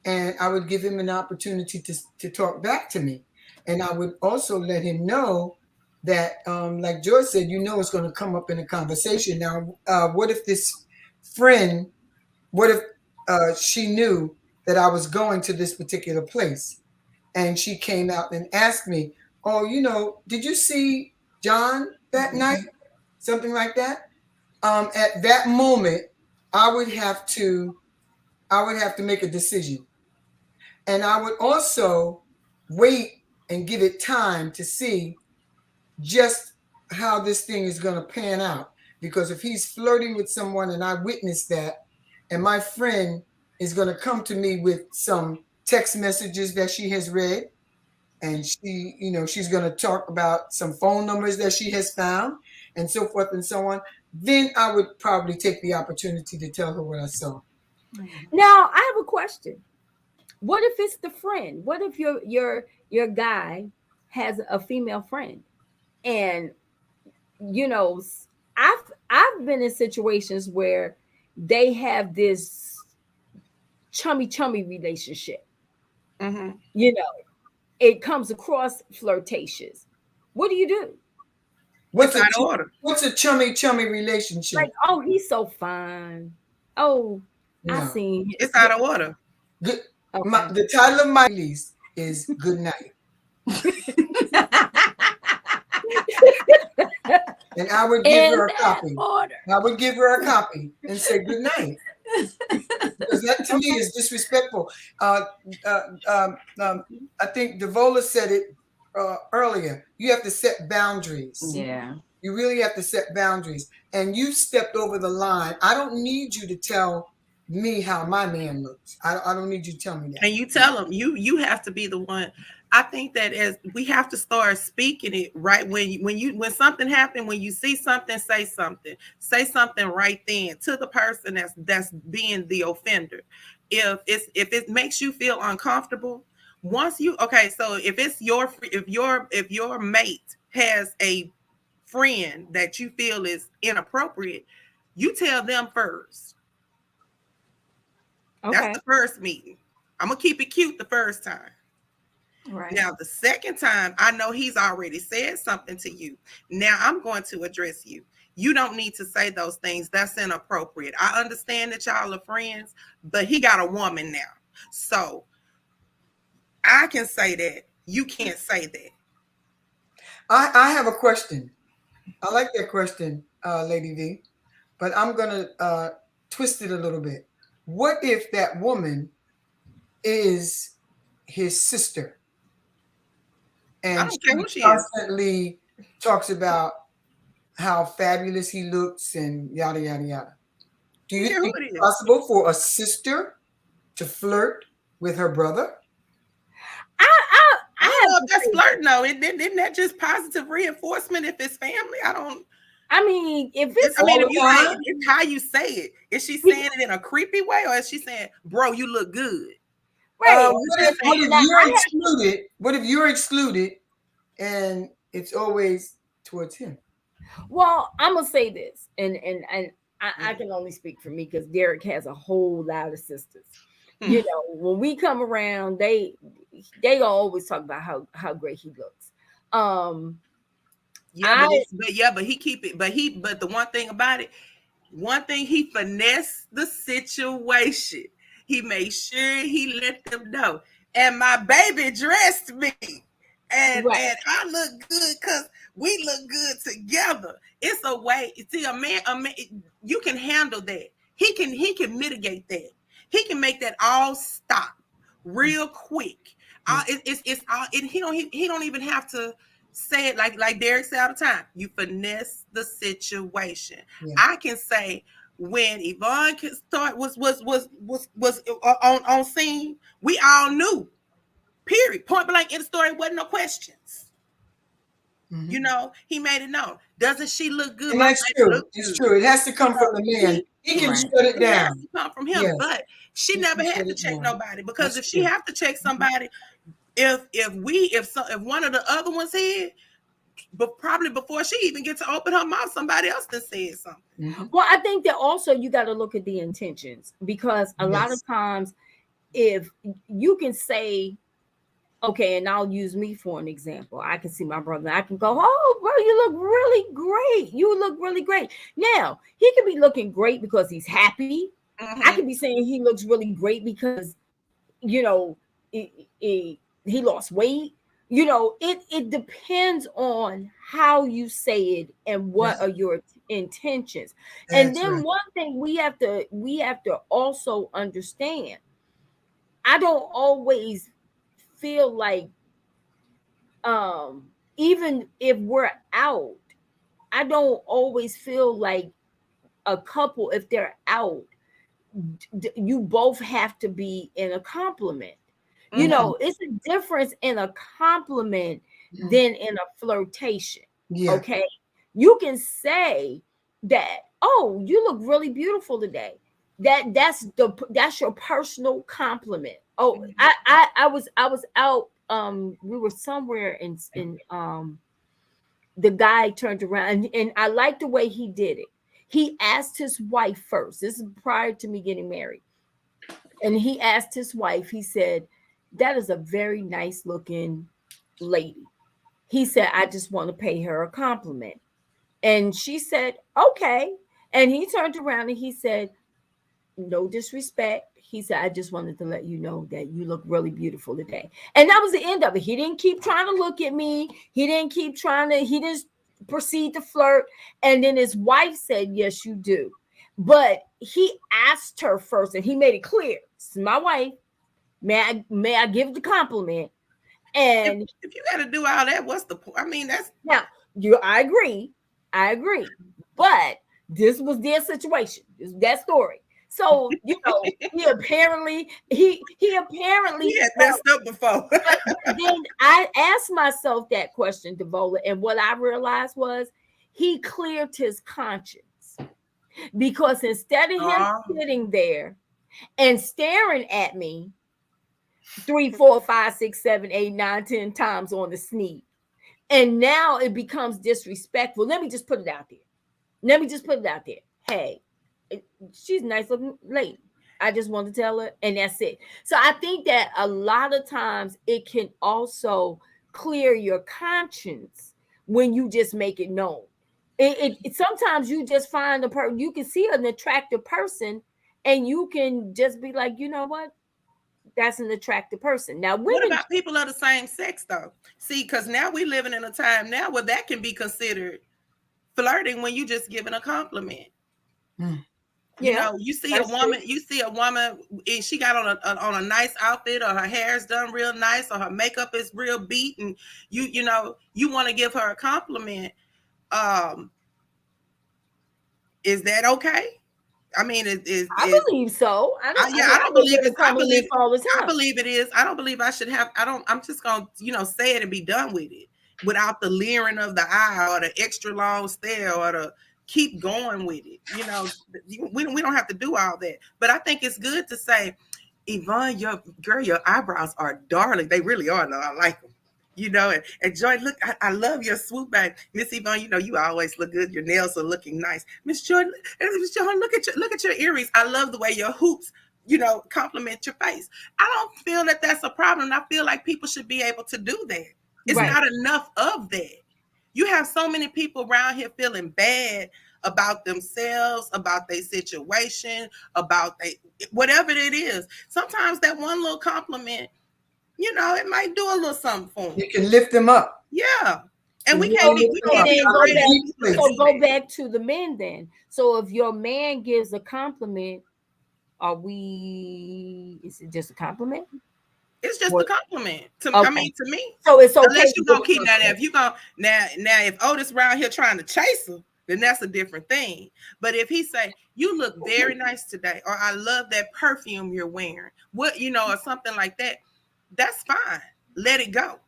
and I would give him an opportunity to talk back to me, and I would also let him know that, like George said, it's going to come up in a conversation. Now, what if this friend? What if she knew that I was going to this particular place, and she came out and asked me, "Oh, did you see John that night?" Something like that. At that moment, I would have to make a decision, and I would also wait and give it time to see just how this thing is going to pan out. Because if he's flirting with someone and I witness that, and my friend is going to come to me with some text messages that she has read, and she's going to talk about some phone numbers that she has found, and so forth and so on, then I would probably take the opportunity to tell her what I saw. Now, I have a question. What if it's the friend? What if your guy has a female friend? And I've been in situations where they have this chummy relationship. It comes across flirtatious. What do you do? What's a chummy relationship? Like, oh, he's so fine. Oh, no. I seen it's out of order. Good. Okay. The title of my release is Good Night. And I would give her a copy. I would give her a copy and say good night. Because that to me is disrespectful. I think Devola said it earlier. You have to set boundaries. Yeah. You really have to set boundaries. And you stepped over the line. I don't need you to tell me how my man looks. I don't need you to tell me that. And you tell him, you have to be the one. I think that as we have to start speaking it right when something happened, when you see something, say something right then to the person that's being the offender. If it makes you feel uncomfortable, so if your mate has a friend that you feel is inappropriate, you tell them first. Okay. That's the first meeting. I'm gonna keep it cute the first time. Right. Now, the second time, I know he's already said something to you. Now I'm going to address you. You don't need to say those things. That's inappropriate. I understand that y'all are friends, but he got a woman now. So I can say that. You can't say that. I have a question. I like that question, Lady V, but I'm going to twist it a little bit. What if that woman is his sister? And she constantly talks about how fabulous he looks and yada, yada, yada. Do you think it's possible for a sister to flirt with her brother? I don't know if that's flirting, though. Isn't that just positive reinforcement if it's family? I mean, if it's how you say it. Is she saying it in a creepy way, or is she saying, bro, you look good? Right. What if you're excluded and it's always towards him? Well, I'm gonna say this, and I can only speak for me because Derek has a whole lot of sisters. When we come around, they always talk about how great he looks. But he keep it. But the one thing about it, he finessed the situation. He made sure he let them know. And my baby dressed me, and I look good because we look good together. It's a way. See, a man, you can handle that. He can mitigate that. He can make that all stop real quick. He don't even have to say it like Derek said all the time. You finesse the situation. Yeah. I can say, when Yvonne was on scene, we all knew. Period. Point blank in the story, wasn't no questions. You know, he made it known. Doesn't she look good? And that's true. It's true. It has to come from the man. He can shut it down. It has to come from him. Yes. But she never had to check nobody, because if she have to check somebody, if one of the other ones said, but probably before she even gets to open her mouth, somebody else done said something. Well, I think that also you got to look at the intentions, because a lot of times, if you can say, okay, and I'll use me for an example. I can see my brother. I can go, oh, bro, you look really great. You look really great. Now, he can be looking great because he's happy. I could be saying he looks really great because, you know, he lost weight. You know, it depends on how you say it and what are your intentions. And then one thing we have to also understand, I don't always feel like, even if we're out, I don't always feel like a couple, if they're out, you both have to be in a compliment. You know, it's a difference in a compliment than in a flirtation. Okay, you can say that, oh, you look really beautiful today. That's your personal compliment. Oh, I was out. We were somewhere in the guy turned around and I liked the way he did it. He asked his wife first. This is prior to me getting married. And he asked his wife, he said, that is a very nice looking lady. He said, I just want to pay her a compliment. And she said, okay. And he turned around and he said, no disrespect. He said, I just wanted to let you know that you look really beautiful today. And that was the end of it. He didn't keep trying to look at me. He didn't proceed to flirt. And then his wife said, yes, you do. But he asked her first and he made it clear. This is my wife. May I give the compliment? And if you got to do all that, what's the point? I mean, that's now I agree. But this was their situation. That story. So, you know, he apparently had messed up before. Then I asked myself that question, Devola, and what I realized was he cleared his conscience, because instead of him sitting there and staring at me 3, 4, 5, 6, 7, 8, 9, 10 times on the sneak, and now it becomes disrespectful. Let me just put it out there. Hey, she's a nice looking lady. I just want to tell her, and that's it. So I think that a lot of times it can also clear your conscience when you just make it known. It sometimes you just find you can see an attractive person, and you can just be like, you know what? That's an attractive person. Now, what about people of the same sex, though? See, because now we're living in a time now where that can be considered flirting when you just giving a compliment. You know, you see a woman, and she got on a nice outfit, or her hair's done real nice, or her makeup is real beat, and you know, you want to give her a compliment. Is that okay? I mean, I believe so. I don't believe it. I believe all the time. I believe it is. I don't believe I should have. I'm just gonna, say it and be done with it, without the leering of the eye or the extra long stare or the keep going with it. We don't have to do all that. But I think it's good to say, Yvonne, your eyebrows are darling. They really are. No, I like them. And Joy, look, I love your swoop back. Miss Yvonne, you always look good. Your nails are looking nice. Miss Joy, look at your earrings. I love the way your hoops, compliment your face. I don't feel that that's a problem. I feel like people should be able to do that. It's not enough of that. You have so many people around here feeling bad about themselves, about their situation, about whatever it is. Sometimes that one little compliment, it might do a little something for them. You can lift them up. Yeah. And go back to the men then. So if your man gives a compliment, is it just a compliment? It's just a compliment. To me. So it's okay. Unless you're gonna keep that. If you go now if Otis around here trying to chase her, then that's a different thing. But if he say, you look very nice today, or I love that perfume you're wearing, what, or something like that, that's fine. Let it go.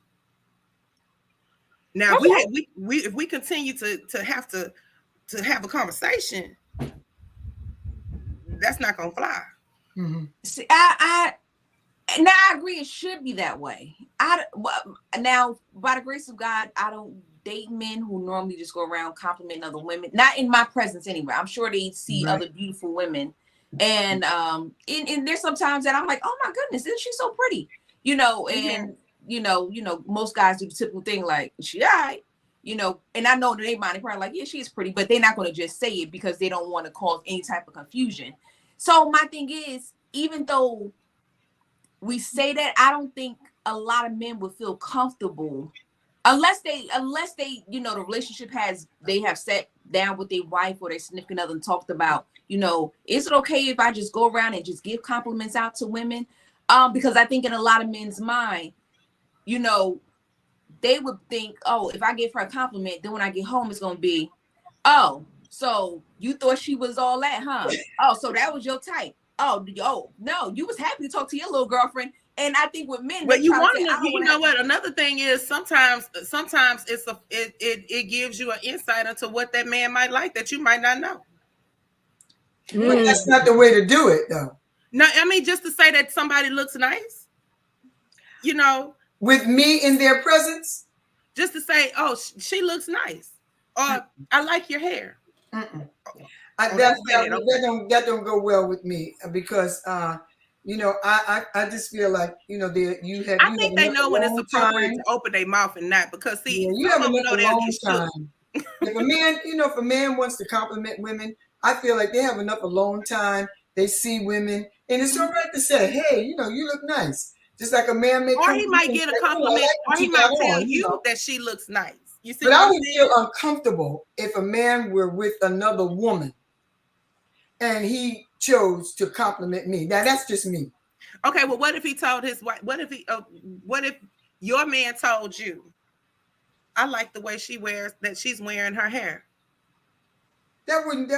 Now, if we continue to have a conversation, that's not gonna fly. Mm-hmm. See, I agree. It should be that way. Now, by the grace of God, I don't date men who normally just go around complimenting other women. Not in my presence anyway. I'm sure they see other beautiful women, and there's sometimes that I'm like, oh my goodness, isn't she so pretty? And most guys do the typical thing like, she all right, and I know that they mind, they're probably like, yeah, she's pretty, but they're not going to just say it because they don't want to cause any type of confusion. So my thing is, even though we say that, I don't think a lot of men would feel comfortable unless they, the relationship they have sat down with their wife or their significant other and talked about, is it okay if I just go around and just give compliments out to women? Because I think in a lot of men's mind, they would think, oh, if I give her a compliment, then when I get home, it's going to be, oh, so you thought she was all that, huh? Oh, so that was your type. Oh, no, you was happy to talk to your little girlfriend. And I think with men, but you want to, what? Another thing is sometimes it gives you an insight into what that man might like that you might not know. But that's not the way to do it, though. No, I mean, just to say that somebody looks nice, with me in their presence, just to say, oh, she looks nice, or I like your hair. That don't go well with me because I just feel like I think they know when it's appropriate to open their mouth and not, because you have enough alone time. If a man wants to compliment women, I feel like they have enough alone time. They see women, and it's all right to say, hey, you look nice. Just like a man may, or he might get a compliment, or he might tell you that she looks nice. You see, but I would feel uncomfortable if a man were with another woman and he chose to compliment me. Now that's just me. Okay, well, what if he told his wife? What if your man told you, I like the way she's wearing her hair? That wouldn't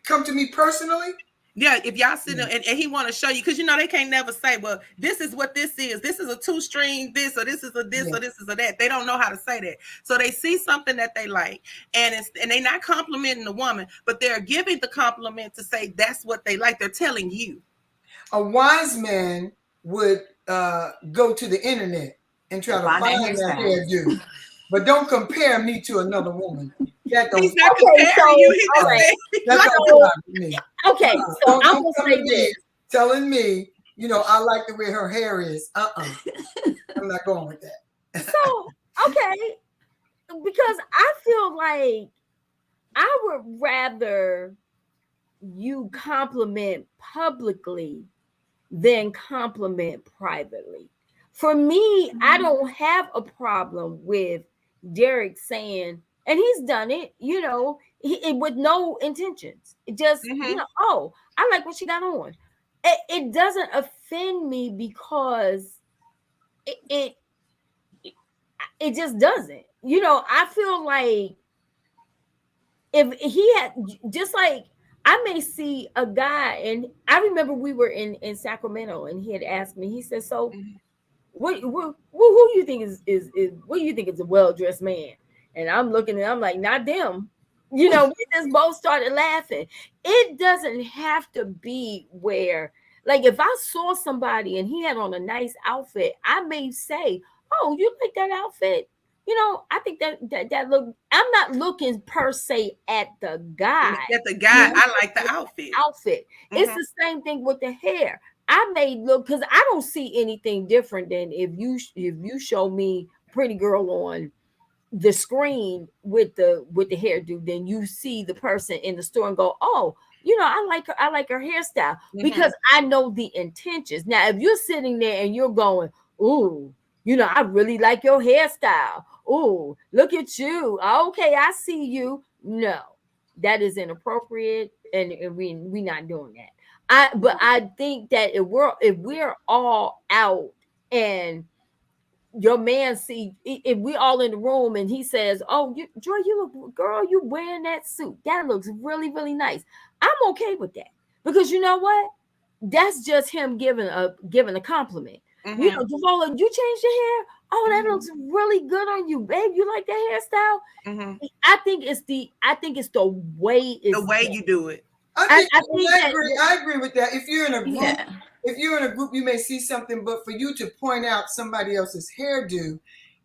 come to me personally. Yeah, if y'all sit there and he want to show you, because they can't never say, well, this is what this is. This is a 2-string this, or this is a this, or this is a that. They don't know how to say that. So they see something that they like, and they're not complimenting the woman, but they're giving the compliment to say that's what they like. They're telling you. A wise man would go to the internet and try to find that hairdo, but don't compare me to another woman. He's not comparing you. Okay, so I'm gonna say this. Telling me, I like the way her hair is. I'm not going with that. So, okay, because I feel like I would rather you compliment publicly than compliment privately. For me, I don't have a problem with Derek saying, and he's done it, with no intentions. It just, oh, I like what she got on. It doesn't offend me because it just doesn't. I feel like if he had, just like, I may see a guy, and I remember we were in Sacramento, and he had asked me, he said, so who do you think is what do you think is a well-dressed man? And I'm looking and I'm like, not them. We just both started laughing. It doesn't have to be where, like, if I saw somebody and he had on a nice outfit, I may say, oh, you like that outfit? I think that look, I'm not looking per se at the guy. I like the outfit. It's the same thing with the hair. I may look, because I don't see anything different than if you show me pretty girl on the screen with the hairdo, then you see the person in the store and go, oh, I like her hairstyle, because I know the intentions. Now, if you're sitting there and you're going, ooh, I really like your hairstyle. Ooh, look at you. Okay, I see you. No, that is inappropriate, and we not doing that. But I think that if we're all out and your man see, if we all in the room and he says, "Oh, Joy, you look, girl, you wearing that suit. That looks really, really nice." I'm okay with that because you know what? That's just him giving a compliment. You know, Devola, you changed your hair. Oh, that looks really good on you, babe. You like that hairstyle? I think it's the way it's The way done. you do it. I that I agree with that. If you're in a group, Yeah. you may see something, but for you to point out somebody else's hairdo,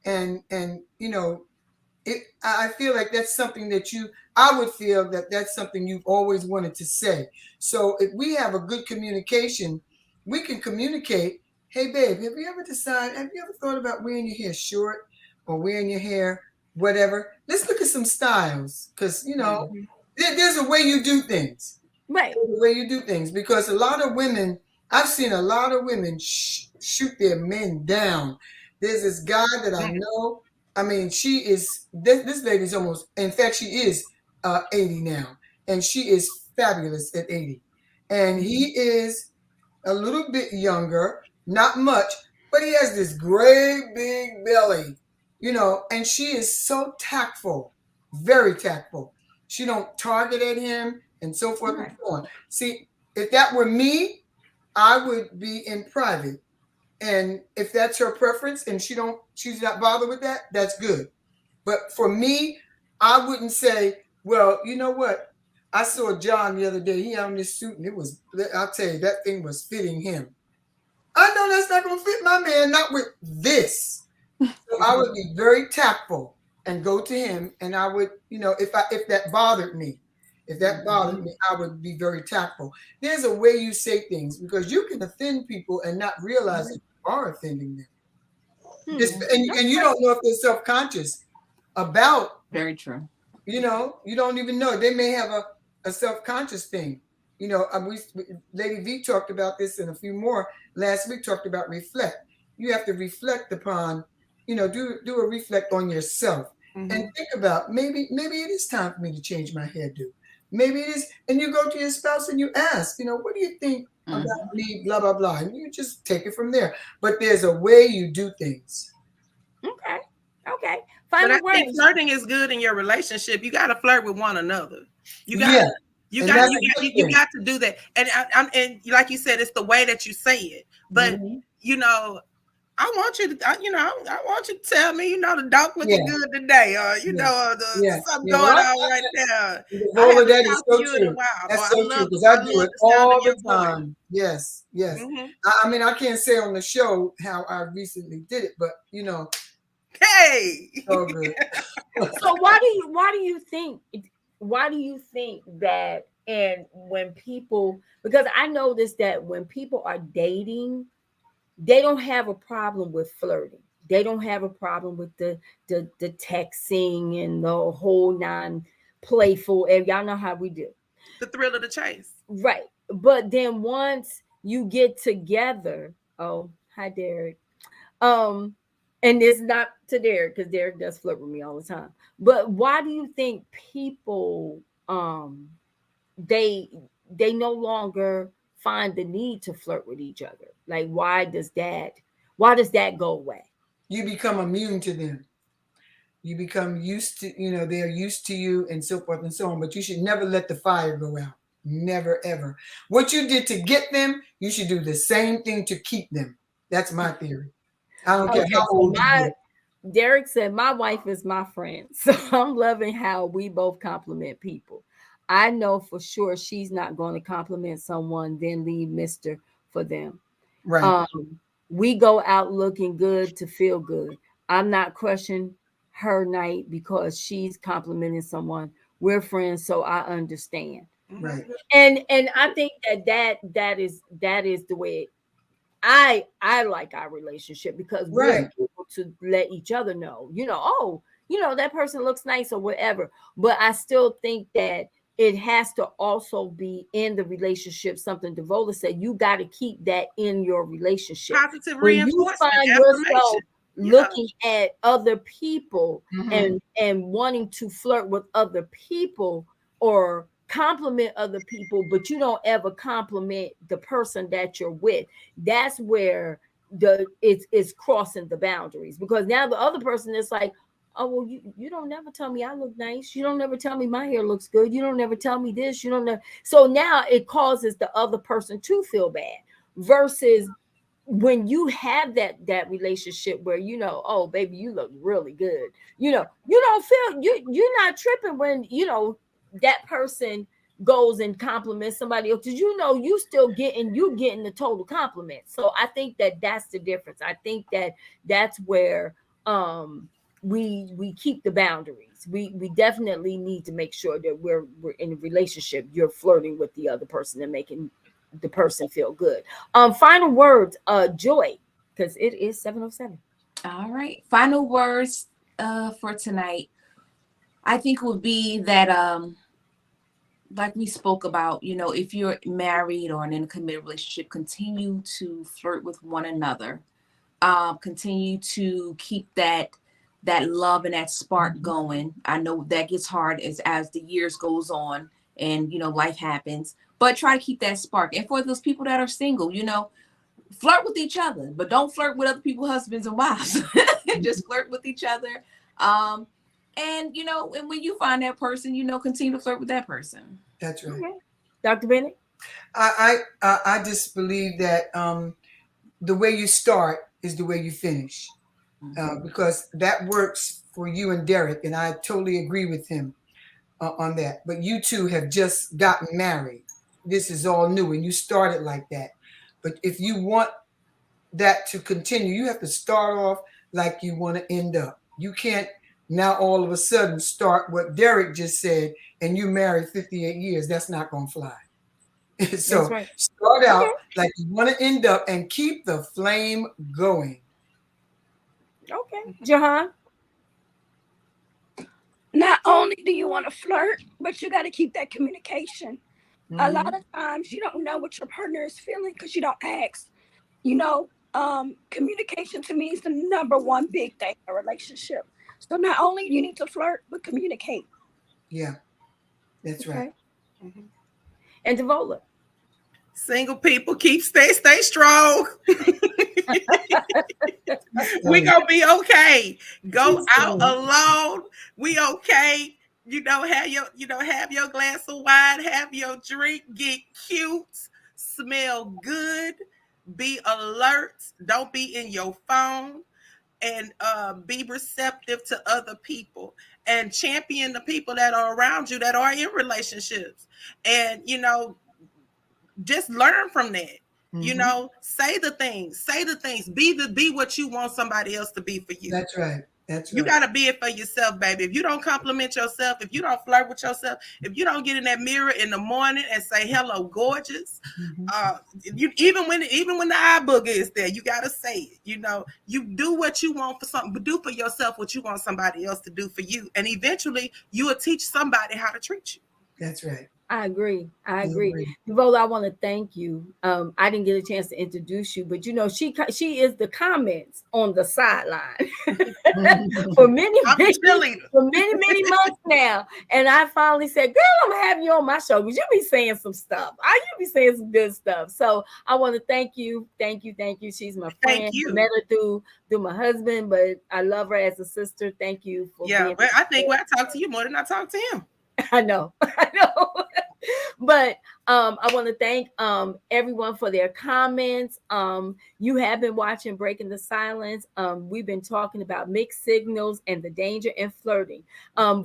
and you know, I feel like that's something that I would feel that that's something you've always wanted to say. So if we have a good communication, we can communicate. Hey, babe, have you ever thought about wearing your hair short or wearing your hair whatever? Let's look at some styles because there's a way you do things. right. The way you do things, because a lot of women, I've seen a lot of women shoot their men down. There's this guy that I know. I mean, she is this lady's almost. In fact, she is 80 now, and she is fabulous at 80. And he is a little bit younger, not much, but he has this great big belly, and she is so tactful, very tactful. She don't target at him and so forth and so on. See, if that were me, I would be in private. And if that's her preference and she's not bothered with that, that's good. But for me, I wouldn't say, well, you know what? I saw John the other day. He had on this suit and I'll tell you, that thing was fitting him. I know that's not going to fit my man, not with this. So I would be very tactful and go to him. And I would, if that bothered me, I would be very tactful. There's a way you say things because you can offend people and not realize that you are offending them. And you don't know if they're self-conscious about. Very true. You don't even know. They may have a self-conscious thing. Lady V talked about this and a few more last week, talked about reflect. You have to reflect upon, do a reflect on yourself and think about maybe it is time for me to change my hairdo. Maybe it is. And you go to your spouse and you ask, what do you think about me, blah, blah, blah. And you just take it from there. But there's a way you do things. Okay. But I think flirting is good in your relationship. You got to flirt with one another. You got to do that. And like you said, it's the way that you say it. But I want you to, I want you to tell me, the dog looking good today, or something going on right there. Devola, that is so true. That's so true because I do it all the time. Yes. I mean, I can't say on the show how I recently did it, but hey. So good. So why do you think that? And when people, because I noticed that when people are dating, they don't have a problem with flirting. They don't have a problem with the texting and the whole non-playful. And y'all know how we do. The thrill of the chase. Right. But then once you get together, oh, hi Derek. And it's not to Derek because Derek does flirt with me all the time. But why do you think people they no longer find the need to flirt with each other? Like why does that go away? You become immune to them. You become used to, they're used to you and so forth and so on. But you should never let the fire go out. Never, ever. What you did to get them, you should do the same thing to keep them. That's my theory. I don't care how old you get. Derek said, my wife is my friend. So I'm loving how we both compliment people. I know for sure she's not going to compliment someone, then leave Mr. for them. Right. We go out looking good to feel good. I'm not crushing her night because she's complimenting someone. We're friends, so I understand. Right. And I think that is the way I like our relationship because we're able to let each other know, that person looks nice or whatever. But I still think that it has to also be in the relationship. Something Devola said, you got to keep that in your relationship. Positive when reinforcement. You find yourself looking at other people and wanting to flirt with other people or compliment other people, but you don't ever compliment the person that you're with. That's where it's crossing the boundaries, because now the other person is like, oh well, you don't never tell me I look nice, you don't never tell me my hair looks good, you don't never tell me this, you don't know. So now it causes the other person to feel bad, versus when you have that relationship where, you know, oh baby, you look really good, you know, you don't feel, you're not tripping when, you know, that person goes and compliments somebody else, because you know you still getting the total compliment. So I think that that's the difference. I think that that's where we keep the boundaries. We definitely need to make sure that we're in a relationship, you're flirting with the other person and making the person feel good. Final words, Joy, because it is 7:07. All right. Final words for tonight. I think would be that like we spoke about, you know, if you're married or in a committed relationship, continue to flirt with one another. Continue to keep that love and that spark going. I know that gets hard as the years goes on and, you know, life happens, but try to keep that spark. And for those people that are single, you know, flirt with each other, but don't flirt with other people's husbands and wives. Just flirt with each other. And you know, and when you find that person, you know, continue to flirt with that person. That's right. Okay. Dr. Bennett? I just believe that the way you start is the way you finish, because that works for you and Derek, and I totally agree with him on that. But you two have just gotten married. This is all new, and you started like that. But if you want that to continue, you have to start off like you want to end up. You can't now all of a sudden start what Derek just said, and you married 58 years. That's not going to fly. So That's right. start out Okay. like you want to end up, and keep the flame going. Okay. Jihan? Not only do you want to flirt, but you got to keep that communication. A lot Mhm. of times you don't know what your partner is feeling because you don't ask. You know, communication to me is the number one big thing in a relationship. So not only you need to flirt, but communicate. Yeah, that's right. Okay. And Devola? Single people stay strong. We So, gonna be okay. Go She's out strong. alone. We okay. Have your glass of wine, have your drink, get cute, smell good, be alert. Don't be in your phone, and be receptive to other people, and champion the people that are around you that are in relationships, and just learn from that. mhm. Say the things, be what you want somebody else to be for you. That's right. That's You right. got to be it for yourself, baby. If you don't compliment yourself, if you don't flirt with yourself, if you don't get in that mirror in the morning and say hello gorgeous, Mhm. even when the eye booger is there, you got to say it. You do what you want for something, but do for yourself what you want somebody else to do for you, and eventually you will teach somebody how to treat you. That's right. I agree. I I agree. agree. Devola, I want to thank you. I didn't get a chance to introduce you, but you know, she is the comments on the sideline for many, I'm the cheerleader. many months now. And I finally said, girl, I'm gonna have you on my show because you be saying some stuff. You be saying some good stuff. So I want to thank you. Thank you. Thank you. She's my Thank friend. I you. met her through my husband, but I love her as a sister. Thank you for Yeah, being. well, I think I talk to you more than I talk to him. I know. I know. But I want to thank everyone for their comments. You have been watching Breaking the Silence. We've been talking about mixed signals and the danger in flirting.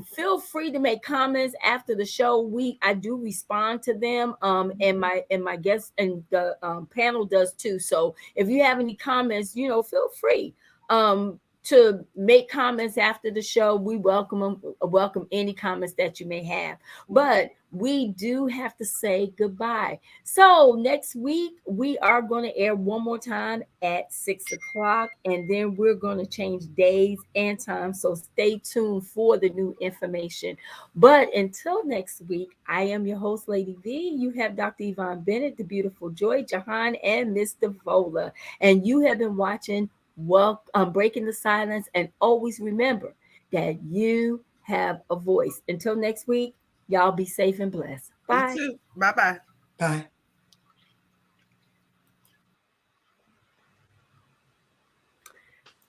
Feel free to make comments after the show. I do respond to them. And my guests and the panel does too. So if you have any comments, feel free. To make comments after the show. We welcome them, welcome any comments that you may have. But we do have to say goodbye. So next week we are going to air one more time at 6 o'clock, and then we're going to change days and times. So stay tuned for the new information. But until next week, I am your host, Lady V. You have Dr. Yvonne Bennett, the beautiful Joy, Jihan, and Miss Devola. And you have been watching Breaking the Silence, and always remember that you have a voice. Until next week, y'all be safe and blessed. You Bye. too. Bye-bye. Bye.